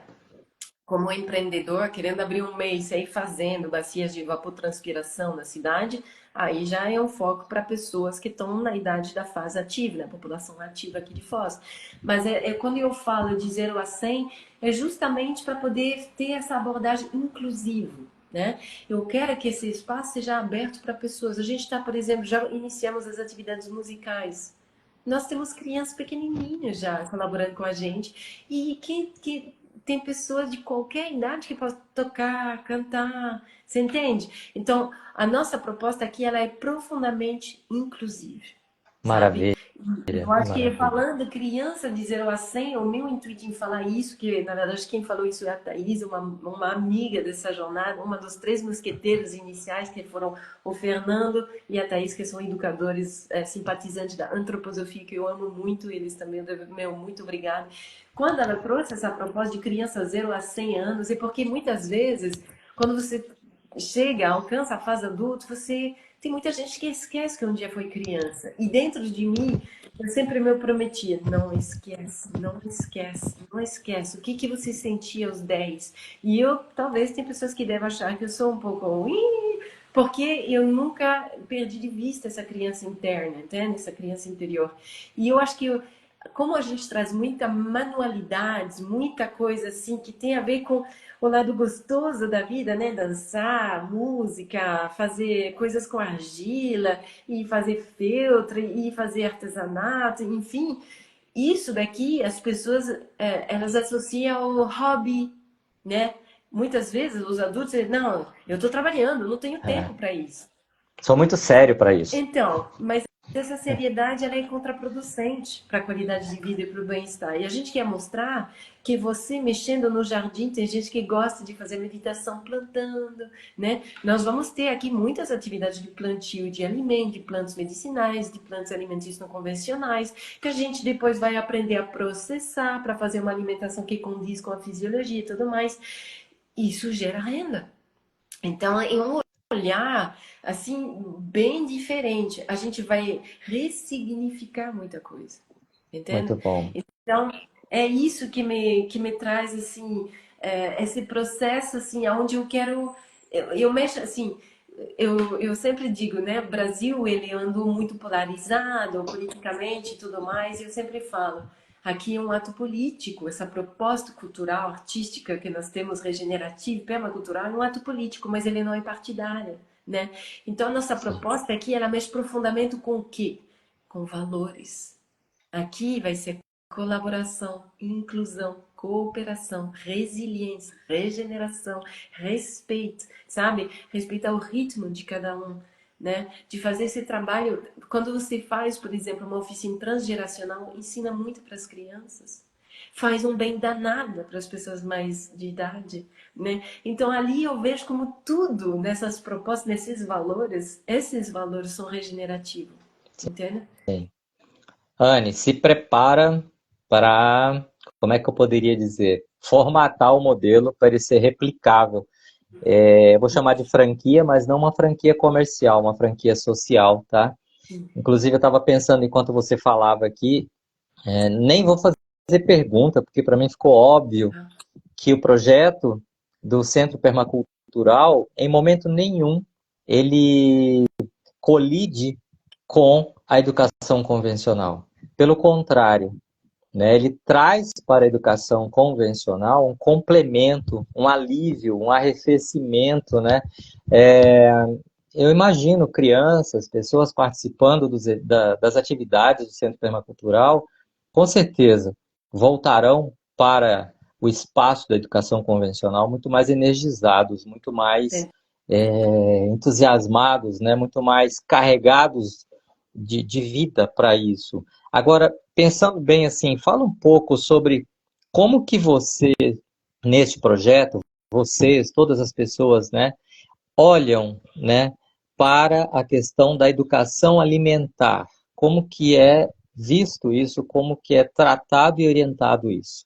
como empreendedor, querendo abrir um mês e ir fazendo bacias de evapotranspiração na cidade, aí já é um foco para pessoas que estão na idade da fase ativa, né? População ativa aqui de Foz. Mas quando eu falo de 0 a 100, é justamente para poder ter essa abordagem inclusiva. Né? Eu quero que esse espaço seja aberto para pessoas. A gente está, por exemplo, já iniciamos as atividades musicais. Nós temos crianças pequenininhas já colaborando com a gente e que tem pessoas de qualquer idade que podem tocar, cantar, você entende? Então, a nossa proposta aqui ela é profundamente inclusiva, sabe? Maravilha, Eu acho que maravilha. falando criança de 0 a 100, o meu intuito em falar isso, que na verdade quem falou isso é a Thaís, uma amiga dessa jornada, uma dos 3 mosqueteiros iniciais, que foram o Fernando e a Thaís, que são educadores simpatizantes da antroposofia, que eu amo muito, eles também, meu, muito obrigada. Quando ela trouxe essa proposta de criança 0 a 100 anos, é porque muitas vezes, quando você chega, alcança a fase adulta, você tem muita gente que esquece que um dia foi criança. E dentro de mim, eu sempre me prometia, não esquece, não esquece, não esquece. O que que você sentia aos 10? E eu, talvez, tem pessoas que devem achar que eu sou um pouco... Porque eu nunca perdi de vista essa criança interna, entende? Essa criança interior. E eu acho que como a gente traz muita manualidades, muita coisa assim que tem a ver com o lado gostoso da vida, né? Dançar, música, fazer coisas com argila, e fazer feltro, e fazer artesanato, enfim. Isso daqui, as pessoas, elas associam ao hobby, né? Muitas vezes os adultos dizem, não, eu estou trabalhando, não tenho É. tempo para isso. Sou muito sério para isso. Então, mas essa seriedade ela é contraproducente para a qualidade de vida e para o bem-estar. E a gente quer mostrar que você mexendo no jardim, tem gente que gosta de fazer meditação plantando, né? Nós vamos ter aqui muitas atividades de plantio de alimentos, de plantas medicinais, de plantas alimentícias não convencionais, que a gente depois vai aprender a processar para fazer uma alimentação que condiz com a fisiologia e tudo mais. Isso gera renda. Então, é um olhar assim bem diferente. A gente vai ressignificar muita coisa, entende? Muito bom. Então, é isso que me traz assim esse processo assim, onde eu quero eu mexo assim. Eu sempre digo, né? O Brasil ele andou muito polarizado politicamente e tudo mais. E eu sempre falo, aqui é um ato político. Essa proposta cultural, artística que nós temos, regenerativa, permacultural, é um ato político, mas ele não é partidário, né? Então, nossa Sim. proposta aqui, ela mexe profundamente com o quê? Com valores. Aqui vai ser colaboração, inclusão, cooperação, resiliência, regeneração, respeito, sabe? Respeitar o ritmo de cada um, né? De fazer esse trabalho. Quando você faz, por exemplo, uma oficina transgeracional, ensina muito para as crianças. Faz um bem danado para as pessoas mais de idade, né? Então ali eu vejo como tudo nessas propostas, nesses valores, esses valores são regenerativos, entende? Sim. Anne, se prepara para, como é que eu poderia dizer? formatar o modelo para ele ser replicável. Eu vou chamar de franquia, mas não uma franquia comercial, uma franquia social, tá? Inclusive, eu estava pensando enquanto você falava aqui, nem vou fazer pergunta, porque para mim ficou óbvio que o projeto do Centro Permacultural, em momento nenhum, ele colide com a educação convencional. Pelo contrário, né, ele traz para a educação convencional um complemento, um alívio, um arrefecimento, né? Eu imagino crianças, pessoas participando das atividades do Centro Permacultural, com certeza voltarão para o espaço da educação convencional muito mais energizados, muito mais entusiasmados, né? Muito mais carregados de vida para isso. Agora, pensando bem assim, fala um pouco sobre como que você, neste projeto, vocês, todas as pessoas, né, olham, né, para a questão da educação alimentar. Como que é visto isso, como que é tratado e orientado isso?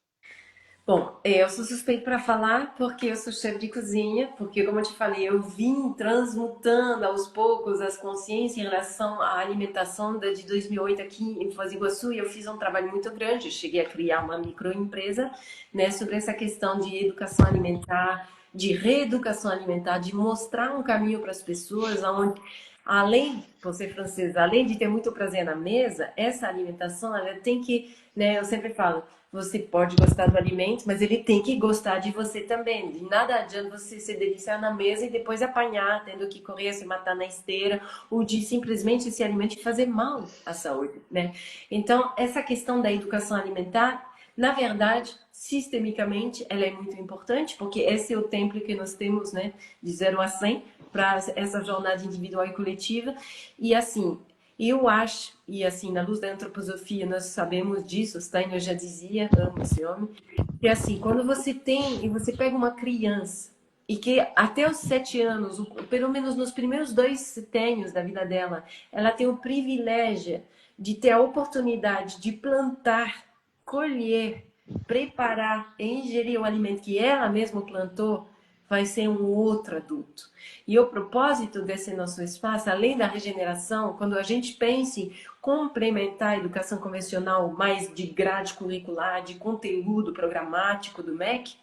Bom, eu sou suspeita para falar porque eu sou chefe de cozinha, porque como eu te falei, eu vim transmutando aos poucos as consciências em relação à alimentação de 2008 aqui em Foz do Iguaçu, e eu fiz um trabalho muito grande, eu cheguei a criar uma microempresa, né, sobre essa questão de educação alimentar, de reeducação alimentar, de mostrar um caminho para as pessoas onde, além, por ser francesa, além de ter muito prazer na mesa, essa alimentação, ela tem que, né, eu sempre falo, você pode gostar do alimento, mas ele tem que gostar de você também. De nada adianta você se deliciar na mesa e depois apanhar, tendo que correr, se matar na esteira, ou de simplesmente esse alimento fazer mal à saúde, né? Então, essa questão da educação alimentar, na verdade, sistemicamente, ela é muito importante, porque esse é o tempo que nós temos, né, de 0 a 100, para essa jornada individual e coletiva. E assim, eu acho, e assim, na luz da antroposofia, nós sabemos disso, Steiner já dizia, amo esse homem, que assim, quando você tem, e você pega uma criança, e que até os 7 anos, pelo menos nos primeiros 2 setênios da vida dela, ela tem o privilégio de ter a oportunidade de plantar, colher, preparar e ingerir o alimento que ela mesma plantou, vai ser um outro adulto. E o propósito desse nosso espaço, além da regeneração, quando a gente pensa em complementar a educação convencional mais de grade curricular, de conteúdo programático do MEC,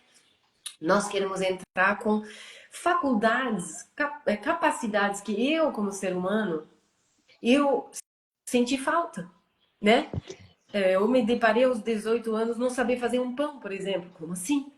nós queremos entrar com faculdades, capacidades que eu, como ser humano, eu senti falta, né? Eu me deparei aos 18 anos não saber fazer um pão, por exemplo. Como assim?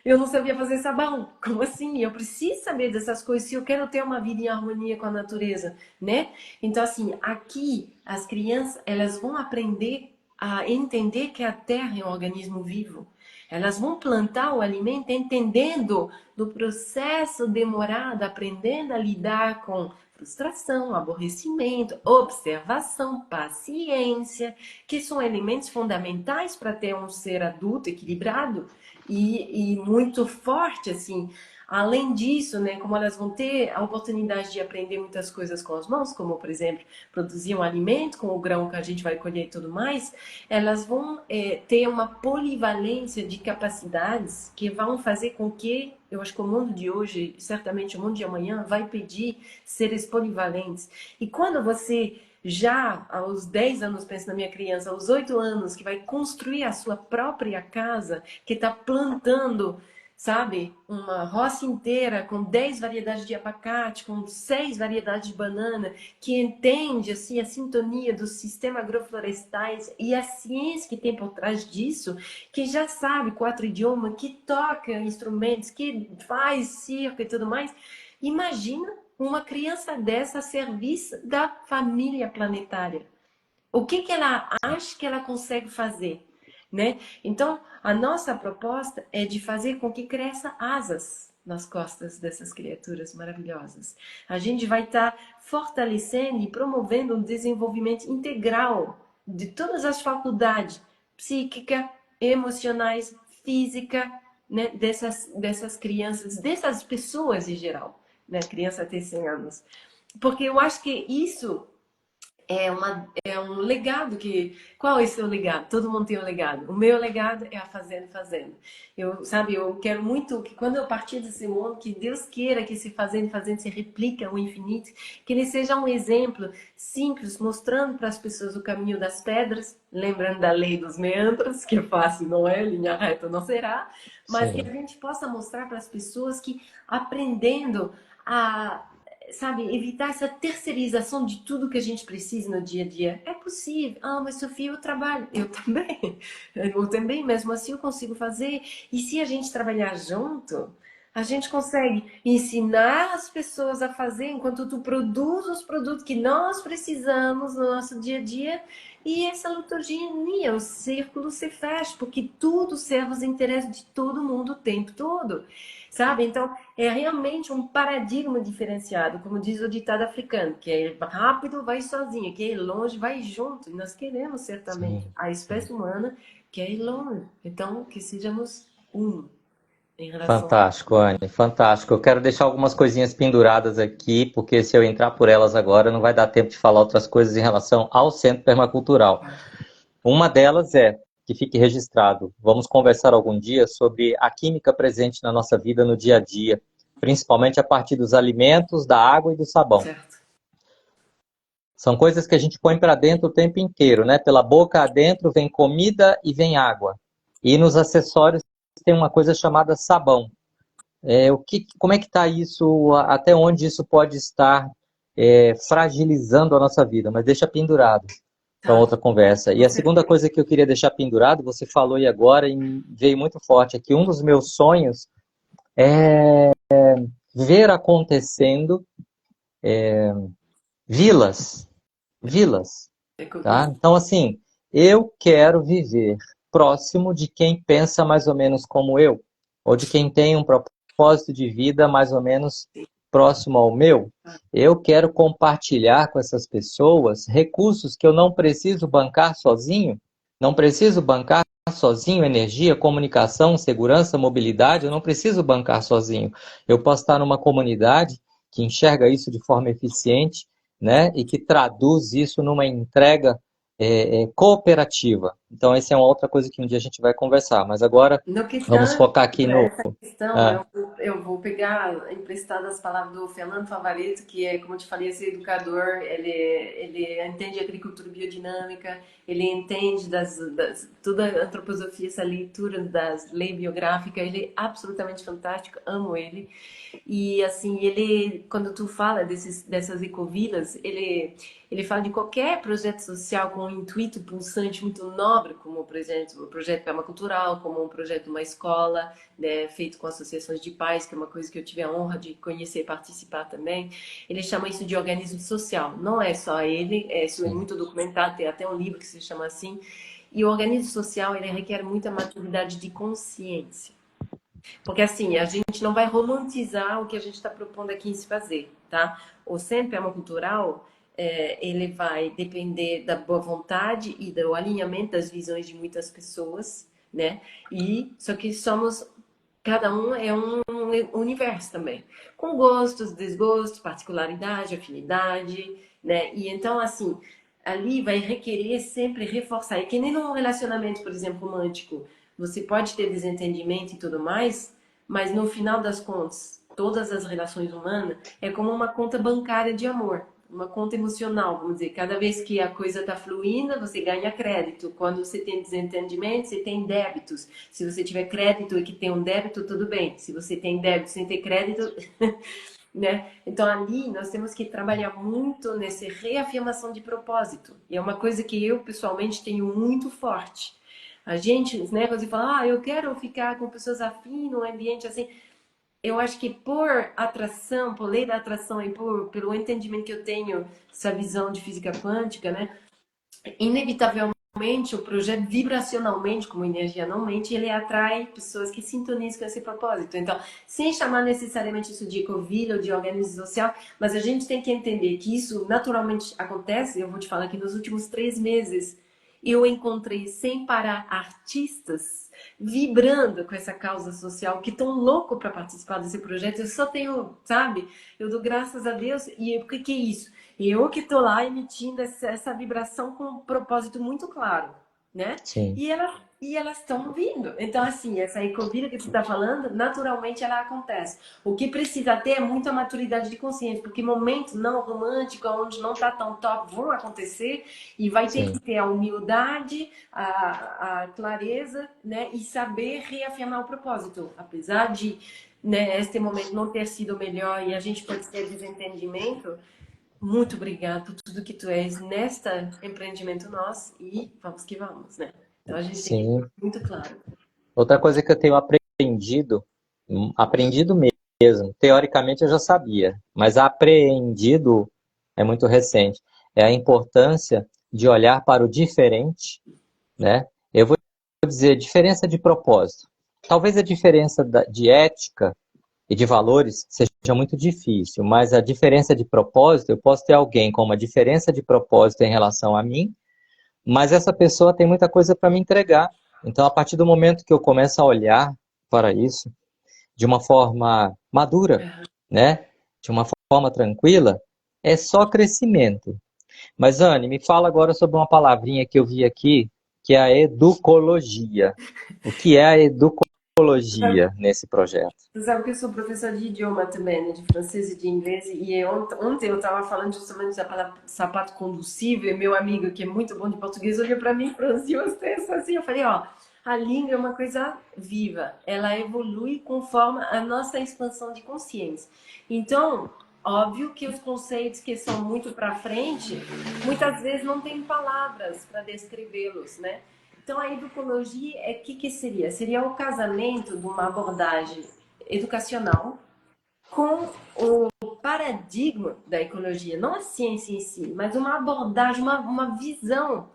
Eu não sabia fazer sabão. Como assim? Eu preciso saber dessas coisas se eu quero ter uma vida em harmonia com a natureza, né? Então, assim, aqui as crianças, elas vão aprender a entender que a Terra é um organismo vivo. Elas vão plantar o alimento entendendo do processo demorado, aprendendo a lidar com frustração, aborrecimento, observação, paciência, que são elementos fundamentais para ter um ser adulto equilibrado e muito forte, assim. Além disso, né, como elas vão ter a oportunidade de aprender muitas coisas com as mãos, como, por exemplo, produzir um alimento com o grão que a gente vai colher e tudo mais, elas vão ter uma polivalência de capacidades que vão fazer com que, eu acho que o mundo de hoje, certamente o mundo de amanhã, vai pedir seres polivalentes. E quando você já aos 10 anos, penso na minha criança, aos 8 anos, que vai construir a sua própria casa, que está plantando, sabe, uma roça inteira com 10 variedades de abacate, com 6 variedades de banana, que entende assim a sintonia do sistema agroflorestais e a ciência que tem por trás disso, que já sabe 4 idiomas, que toca instrumentos, que faz circo e tudo mais. Imagina uma criança dessa a serviço da família planetária. O que ela acha que ela consegue fazer, né? Então, a nossa proposta é de fazer com que cresça asas nas costas dessas criaturas maravilhosas. A gente vai estar fortalecendo e promovendo um desenvolvimento integral de todas as faculdades psíquica, emocionais, física, né? dessas crianças, dessas pessoas em geral, né? Criança até 100 anos. Porque eu acho que isso É um legado que... Qual é o seu legado? Todo mundo tem um legado. O meu legado é a Fazendo Fazendo. Eu quero muito que quando eu partir desse mundo, que Deus queira que esse Fazendo Fazendo se replique ao infinito, que ele seja um exemplo simples, mostrando para as pessoas o caminho das pedras, lembrando da lei dos meandros, que é fácil, não é? Linha reta não será, mas que a Sim, gente possa mostrar para as pessoas que aprendendo a, sabe, evitar essa terceirização de tudo que a gente precisa no dia a dia. É possível. Ah, mas Sofia, eu trabalho. Eu também. Eu também, mesmo assim eu consigo fazer. E se a gente trabalhar junto, a gente consegue ensinar as pessoas a fazer enquanto tu produz os produtos que nós precisamos no nosso dia a dia. E essa liturgia, o círculo se fecha, porque tudo serve aos interesses de todo mundo o tempo todo. Sabe? Então, é realmente um paradigma diferenciado, como diz o ditado africano, que é rápido, vai sozinho, que é longe, vai junto. E nós queremos certamente sim, a sim. espécie humana que é ir longe. Então, que sejamos um em relação. Fantástico, Anne, fantástico. Eu quero deixar algumas coisinhas penduradas aqui, porque se eu entrar por elas agora, não vai dar tempo de falar outras coisas em relação ao Centro Permacultural. Uma delas é, que fique registrado, vamos conversar algum dia sobre a química presente na nossa vida no dia a dia, principalmente a partir dos alimentos, da água e do sabão. Certo. São coisas que a gente põe para dentro o tempo inteiro, né? Pela boca adentro vem comida e vem água. E nos acessórios tem uma coisa chamada sabão. Como é que está isso, até onde isso pode estar fragilizando a nossa vida? Mas deixa pendurado para Tá, outra conversa. E com a segunda certeza. coisa que eu queria deixar pendurado, você falou e agora e veio muito forte, é que um dos meus sonhos é ver acontecendo vilas, vilas, tá? Ecovilas. Então, assim, eu quero viver próximo de quem pensa mais ou menos como eu, ou de quem tem um propósito de vida mais ou menos próximo ao meu. Eu quero compartilhar com essas pessoas recursos que eu não preciso bancar sozinho, não preciso bancar sozinho energia, comunicação, segurança, mobilidade, eu não preciso bancar sozinho. Eu posso estar numa comunidade que enxerga isso de forma eficiente, né, e que traduz isso numa entrega cooperativa. Então, essa é uma outra coisa que um dia a gente vai conversar. Mas agora No que vamos tange focar aqui para no. essa questão, Ah, eu vou pegar emprestadas as palavras do Fernando Favaretto, que é, como eu te falei, esse educador, ele entende agricultura biodinâmica, ele entende toda a antroposofia, essa leitura das leis biográficas, ele é absolutamente fantástico, amo ele. E assim, ele, quando tu fala dessas ecovilas, ele fala de qualquer projeto social com um intuito pulsante muito nobre, como por exemplo, o projeto permacultural, como um projeto de uma escola, né, feito com associações de pais, que é uma coisa que eu tive a honra de conhecer e participar também. Ele chama isso de organismo social. Não é só ele, isso é sim, muito documentado, tem até um livro que se chama assim. E o organismo social, ele requer muita maturidade de consciência. Porque assim, a gente não vai romantizar o que a gente está propondo aqui em se fazer, tá? O centro permacultural, ele vai depender da boa vontade e do alinhamento das visões de muitas pessoas, né? E só que cada um é um universo também, com gostos, desgostos, particularidade, afinidade, né? E então assim, ali vai requerer sempre reforçar. E que nem num relacionamento, por exemplo, romântico, você pode ter desentendimento e tudo mais, mas no final das contas, todas as relações humanas é como uma conta bancária de amor, uma conta emocional, vamos dizer. Cada vez que a coisa está fluindo, você ganha crédito. Quando você tem desentendimento, você tem débitos. Se você tiver crédito e que tem um débito, tudo bem. Se você tem débito sem ter crédito, né? Então ali nós temos que trabalhar muito nessa reafirmação de propósito. E é uma coisa que eu pessoalmente tenho muito forte. A gente, né, quando você fala, eu quero ficar com pessoas afins num ambiente assim, eu acho que por atração, por lei da atração e pelo entendimento que eu tenho dessa visão de física quântica, né, inevitavelmente o projeto vibracionalmente, como energia não mente, ele atrai pessoas que sintonizam com esse propósito. Então, sem chamar necessariamente isso de ecovila ou de organismo social, mas a gente tem que entender que isso naturalmente acontece. Eu vou te falar que nos últimos 3 meses eu encontrei sem parar artistas vibrando com essa causa social, que estão loucos para participar desse projeto. Eu só tenho, sabe? Eu dou graças a Deus. E o que é isso? Eu que estou lá emitindo essa vibração com um propósito muito claro, né? Sim, E elas estão vindo. Então, assim, essa ecovida que tu está falando, naturalmente ela acontece. O que precisa ter é muita maturidade de consciência, porque momentos não românticos, onde não está tão top, vão acontecer e vai ter que sim, ter a humildade, a clareza, né? E saber reafirmar o propósito. Apesar de, né, este momento não ter sido o melhor e a gente pode ter desentendimento, muito obrigado por tudo que tu és nesta empreendimento nosso e vamos que vamos, né? Então a gente tem que ter sim. muito claro. Outra coisa que eu tenho aprendido, aprendido mesmo, teoricamente eu já sabia, mas apreendido é muito recente, é a importância de olhar para o diferente, né? Eu vou dizer diferença de propósito. Talvez a diferença de ética e de valores seja muito difícil, mas a diferença de propósito, eu posso ter alguém com uma diferença de propósito em relação a mim, mas essa pessoa tem muita coisa para me entregar. Então, a partir do momento que eu começo a olhar para isso de uma forma madura, né? De uma forma tranquila, é só crescimento. Mas, Anne, me fala agora sobre uma palavrinha que eu vi aqui, que é a educologia. O que é a educologia nesse projeto? Tu sabe que eu sou professora de idioma também, né? De francês e de inglês. E ontem eu estava falando justamente da palavra sapato conducível. E meu amigo, que é muito bom de português, olhou para mim e franziu as testas assim. Eu falei, ó, a língua é uma coisa viva. Ela evolui conforme a nossa expansão de consciência. Então, óbvio que os conceitos que são muito para frente, muitas vezes não tem palavras para descrevê-los, né? Então, a educologia é que seria? Seria o casamento de uma abordagem educacional com o paradigma da ecologia, não a ciência em si, mas uma abordagem, uma visão,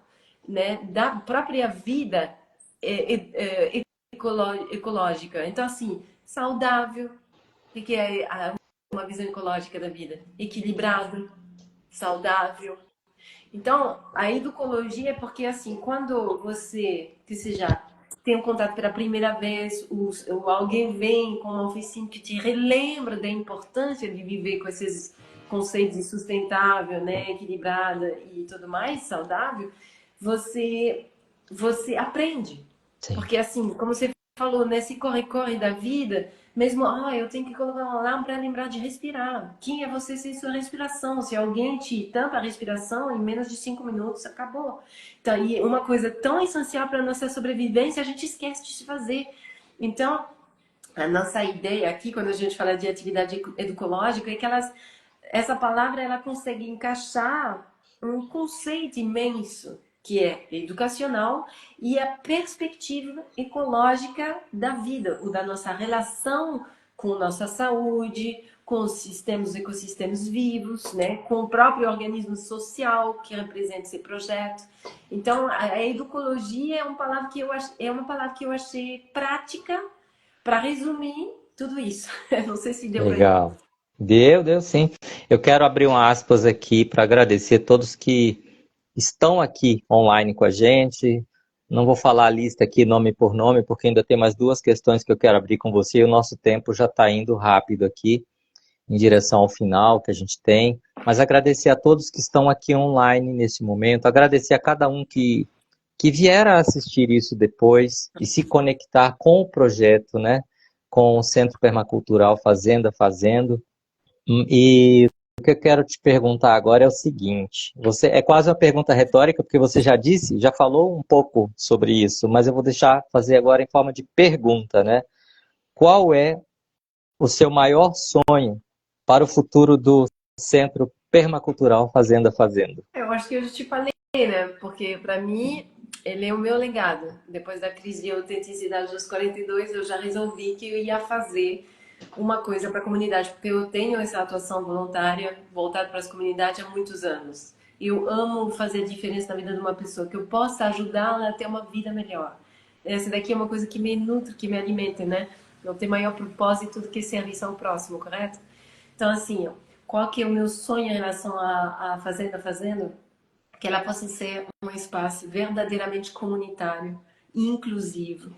né, da própria vida ecológica. Então, assim, saudável, o que é uma visão ecológica da vida? Equilibrado, saudável. Então, a educologia é porque, assim, quando você, que seja, tem um contato pela primeira vez, alguém vem com uma oficina que te relembra da importância de viver com esses conceitos de sustentável, né, equilibrada e tudo mais, saudável, você, você aprende. Sim, Porque, assim, como você falou, nesse corre-corre da vida, mesmo, eu tenho que colocar um alarme para lembrar de respirar. Quem é você sem sua respiração? Se alguém te tampa a respiração, em menos de 5 minutos, acabou. Então, e uma coisa tão essencial para a nossa sobrevivência, a gente esquece de se fazer. Então, a nossa ideia aqui, quando a gente fala de atividade educológica, é que essa palavra ela consegue encaixar um conceito imenso que é educacional e a perspectiva ecológica da vida, o da nossa relação com nossa saúde, com os sistemas, os ecossistemas vivos, né, com o próprio organismo social que representa esse projeto. Então, a educologia é uma palavra que eu achei prática para resumir tudo isso. Não sei se deu para. legal. Deu sim. Eu quero abrir um aspas aqui para agradecer a todos que estão aqui online com a gente. Não vou falar a lista aqui nome por nome, porque ainda tem mais duas questões que eu quero abrir com você e o nosso tempo já está indo rápido aqui, em direção ao final que a gente tem. Mas agradecer a todos que estão aqui online nesse momento, agradecer a cada um que vier a assistir isso depois e se conectar com o projeto, né? Com o Centro Permacultural Fazenda Fazendo. E o que eu quero te perguntar agora é o seguinte: você é quase uma pergunta retórica, porque você já disse, já falou um pouco sobre isso, mas eu vou deixar fazer agora em forma de pergunta, né? Qual é o seu maior sonho para o futuro do Centro Permacultural Fazenda Fazendo? Eu acho que eu já te falei, né? Porque para mim ele é o meu legado. Depois da crise de autenticidade dos 42, eu já resolvi que eu ia fazer uma coisa para a comunidade, porque eu tenho essa atuação voluntária voltada para as comunidades há muitos anos. Eu amo fazer a diferença na vida de uma pessoa, que eu possa ajudá-la a ter uma vida melhor. Essa daqui é uma coisa que me nutre, que me alimenta, né? Não tem maior propósito do que serviço ao próximo, correto? Então, assim, qual que é o meu sonho em relação à Fazenda Fazendo? que ela possa ser um espaço verdadeiramente comunitário, inclusivo,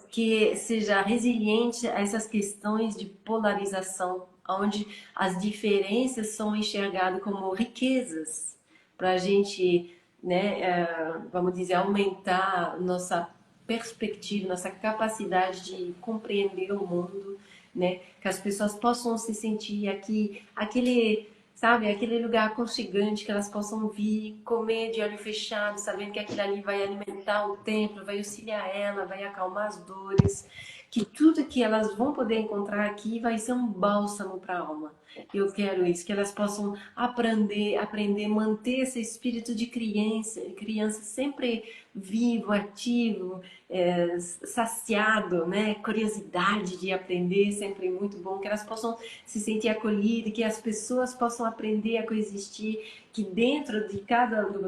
que seja resiliente a essas questões de polarização, onde as diferenças são enxergadas como riquezas, para a gente, né, vamos dizer, aumentar nossa perspectiva, nossa capacidade de compreender o mundo, né, que as pessoas possam se sentir aqui, aquele, sabe, aquele lugar aconchegante, que elas possam vir, comer de olho fechado, sabendo que aquilo ali vai alimentar o templo, vai auxiliar ela, vai acalmar as dores, que tudo que elas vão poder encontrar aqui vai ser um bálsamo para a alma. Eu quero isso, que elas possam aprender, manter esse espírito de criança sempre vivo, ativo, saciado, né? Curiosidade de aprender, sempre muito bom, que elas possam se sentir acolhidas, que as pessoas possam aprender a coexistir, que dentro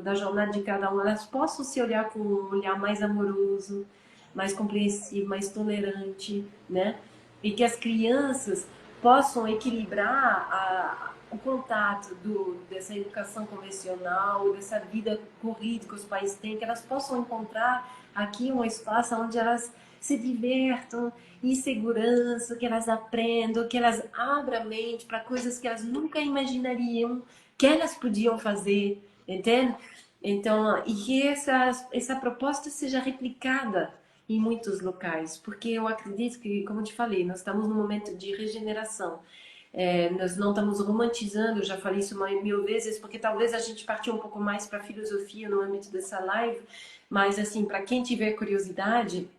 da jornada de cada uma, elas possam se olhar com um olhar mais amoroso, mais compreensivo, mais tolerante, né? E que as crianças possam equilibrar o contato dessa educação convencional, dessa vida corrida que os pais têm, que elas possam encontrar aqui um espaço onde elas se divertam, em segurança, que elas aprendam, que elas abram a mente para coisas que elas nunca imaginariam que elas podiam fazer, entende? Então, e que essa proposta seja replicada em muitos locais, porque eu acredito que, como eu te falei, nós estamos num momento de regeneração. Nós não estamos romantizando, eu já falei isso mil vezes, porque talvez a gente partiu um pouco mais para a filosofia no âmbito dessa live, mas assim, para quem tiver curiosidade,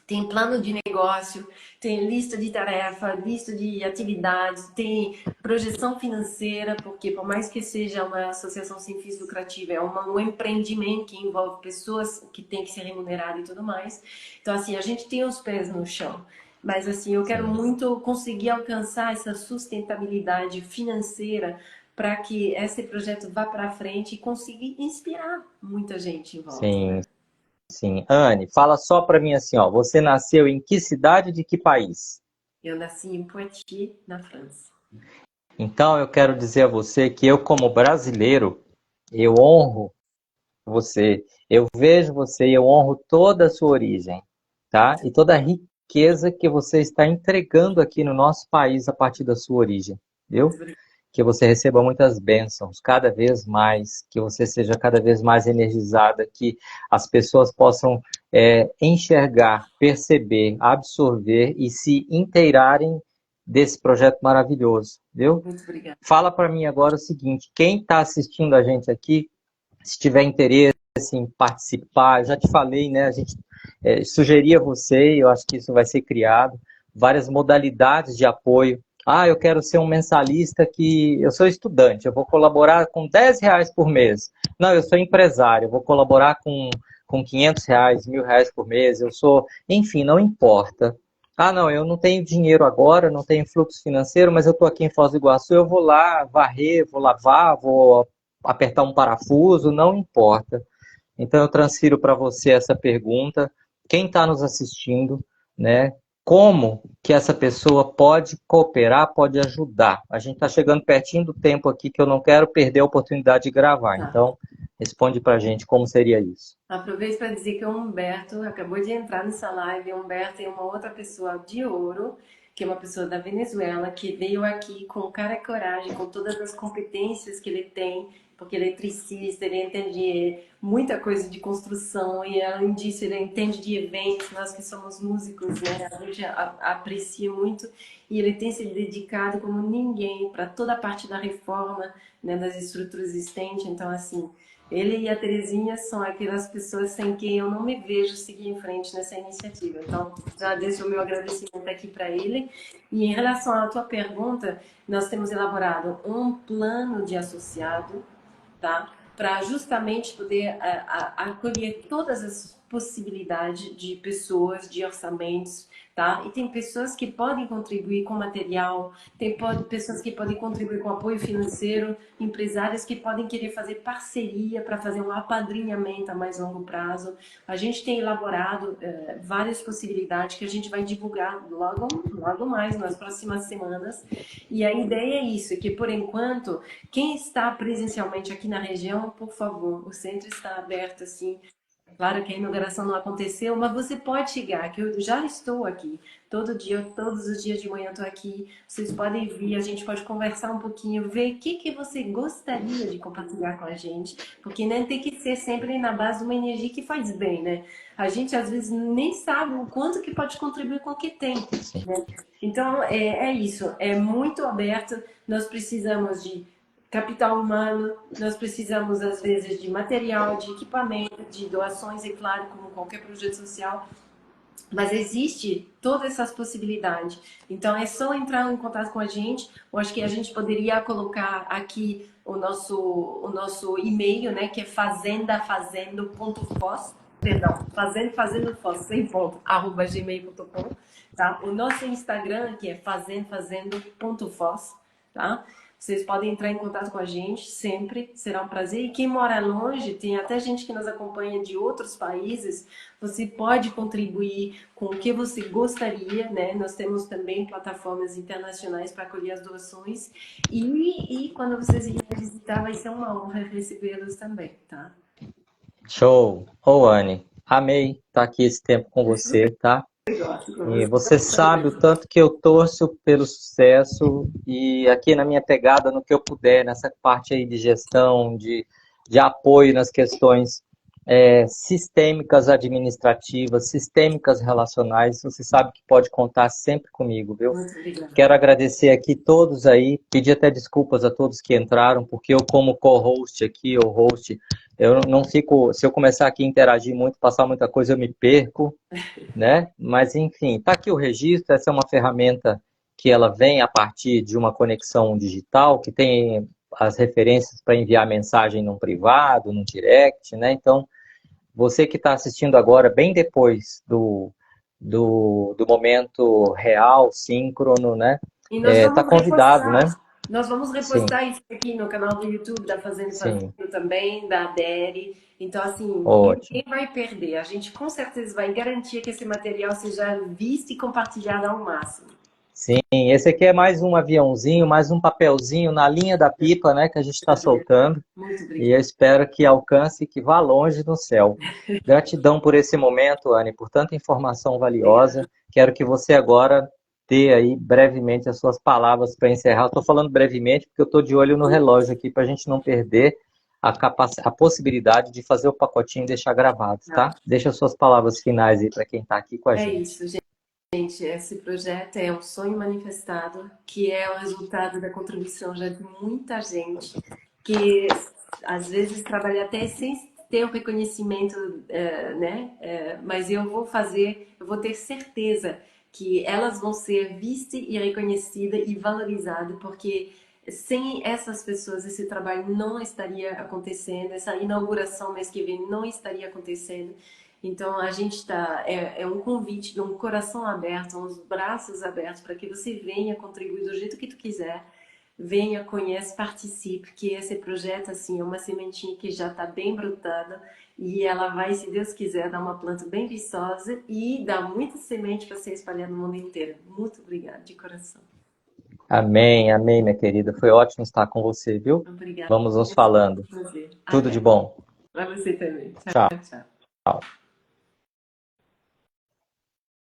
tem plano de negócio, tem lista de tarefa, lista de atividades, tem projeção financeira, porque por mais que seja uma associação sem fins lucrativos, é um empreendimento que envolve pessoas que têm que ser remuneradas e tudo mais. Então, assim, a gente tem os pés no chão. Mas, assim, eu quero muito conseguir alcançar essa sustentabilidade financeira para que esse projeto vá para frente e consiga inspirar muita gente em volta, Sim, né? sim. Anne, fala só para mim assim, ó, você nasceu em que cidade de que país? Eu nasci em Poitiers, na França. Então eu quero dizer a você que eu, como brasileiro, eu honro você, eu vejo você e eu honro toda a sua origem, tá? E toda a riqueza que você está entregando aqui no nosso país a partir da sua origem, viu? Que você receba muitas bênçãos cada vez mais, que você seja cada vez mais energizada, que as pessoas possam enxergar, perceber, absorver e se inteirarem desse projeto maravilhoso, viu? Muito obrigada. Fala para mim agora o seguinte, quem está assistindo a gente aqui, se tiver interesse em participar, eu já te falei, né? A gente sugeria você, eu acho que isso vai ser criado, várias modalidades de apoio. Ah, eu quero ser um mensalista que... Eu sou estudante, eu vou colaborar com R$ 10 por mês. Não, eu sou empresário, eu vou colaborar com R$ 500, R$ 1.000 por mês. Eu sou... Enfim, não importa. Ah, não, eu não tenho dinheiro agora, não tenho fluxo financeiro, mas eu estou aqui em Foz do Iguaçu, eu vou lá varrer, vou lavar, vou apertar um parafuso, não importa. Então eu transfiro para você essa pergunta. Quem está nos assistindo, né? Como que essa pessoa pode cooperar, pode ajudar? A gente está chegando pertinho do tempo aqui que eu não quero perder a oportunidade de gravar. Tá. Então, responde para a gente como seria isso. Aproveito para dizer que o Humberto acabou de entrar nessa live. O Humberto é uma outra pessoa de ouro, que é uma pessoa da Venezuela, que veio aqui com cara e coragem, com todas as competências que ele tem, porque ele é eletricista, ele entende muita coisa de construção e, além disso, ele entende de eventos. Nós que somos músicos, né, a gente aprecia muito, e ele tem se dedicado como ninguém para toda a parte da reforma, né, das estruturas existentes. Então, assim, ele e a Terezinha são aquelas pessoas sem quem eu não me vejo seguir em frente nessa iniciativa. Então, já deixo o meu agradecimento aqui para ele. E em relação à tua pergunta, nós temos elaborado um plano de associado, tá? Para justamente poder acolher todas as possibilidade de pessoas, de orçamentos, tá? E tem pessoas que podem contribuir com material, pessoas que podem contribuir com apoio financeiro, empresários que podem querer fazer parceria para fazer um apadrinhamento a mais longo prazo. A gente tem elaborado várias possibilidades que a gente vai divulgar logo mais, nas próximas semanas. E a ideia é isso, que por enquanto, quem está presencialmente aqui na região, por favor, o centro está aberto, assim. Claro que a inauguração não aconteceu, mas você pode chegar, que eu já estou aqui. Todo dia, todos os dias de manhã eu estou aqui. Vocês podem vir, a gente pode conversar um pouquinho, ver o que você gostaria de compartilhar com a gente. Porque né, tem que ser sempre na base de uma energia que faz bem, né? A gente às vezes nem sabe o quanto que pode contribuir com o que tem, né? Então é isso, é muito aberto. Nós precisamos de capital humano, nós precisamos, às vezes, de material, de equipamento, de doações, é claro, como qualquer projeto social, mas existe todas essas possibilidades. Então, é só entrar em contato com a gente. Eu acho que a gente poderia colocar aqui o nosso e-mail, né, que é fazendafazendo.foz, perdão, fazendo.foz, sem ponto, @gmail.com, tá? O nosso Instagram, que é fazendo.foz, tá? Vocês podem entrar em contato com a gente sempre, será um prazer. E quem mora longe, tem até gente que nos acompanha de outros países, você pode contribuir com o que você gostaria, né? Nós temos também plataformas internacionais para acolher as doações. E quando vocês virem visitar, vai ser uma honra recebê-los também, tá? Show! Ô, Anne, amei estar aqui esse tempo com você, tá? E você sabe o tanto que eu torço pelo sucesso e aqui na minha pegada, no que eu puder, nessa parte aí de gestão, de apoio nas questões sistêmicas administrativas, sistêmicas relacionais, você sabe que pode contar sempre comigo, viu? Muito obrigada. Quero agradecer aqui todos aí, pedir até desculpas a todos que entraram, porque eu como co-host aqui, ou host, eu não fico, se eu começar aqui a interagir muito, passar muita coisa, eu me perco, né? Mas enfim, tá aqui o registro, essa é uma ferramenta que ela vem a partir de uma conexão digital, que tem as referências para enviar mensagem num privado, num direct, né? Então, você que está assistindo agora, bem depois do momento real, síncrono, né? E nós Tá vamos convidado, né? repostar. Nós vamos Sim, repostar isso aqui no canal do YouTube da Fazendo sim, também, da Adere. Então, assim, ótimo. ninguém vai perder. A gente com certeza vai garantir que esse material seja visto e compartilhado ao máximo. Sim, esse aqui é mais um aviãozinho, mais um papelzinho na linha da pipa, né, que a gente está soltando. Muito E obrigada. eu espero que alcance e que vá longe no céu. Gratidão por esse momento, Anne, por tanta informação valiosa. Quero que você agora dê aí brevemente as suas palavras para encerrar. Estou falando brevemente porque eu estou de olho no relógio aqui para a gente não perder a possibilidade de fazer o pacotinho e deixar gravado, tá? Deixa as suas palavras finais aí para quem está aqui com a gente. É isso, gente. Gente, esse projeto é um sonho manifestado, que é o resultado da contribuição já de muita gente, que às vezes trabalha até sem ter o reconhecimento, né? Mas eu vou ter certeza que elas vão ser vistas e reconhecidas e valorizadas, porque sem essas pessoas esse trabalho não estaria acontecendo, essa inauguração mês que vem não estaria acontecendo. Então a gente está, é um convite de um coração aberto, uns braços abertos para que você venha contribuir do jeito que tu quiser, venha, conhece, participe, que esse projeto assim é uma sementinha que já está bem brotada e ela vai, se Deus quiser, dar uma planta bem viçosa e dar muita semente para ser espalhada no mundo inteiro. Muito obrigada, de coração. Amém, amém, minha querida. Foi ótimo estar com você, viu? Obrigada. Vamos nos falando. Prazer. Tudo de bom. Para você também. Tchau. Tchau. Tchau.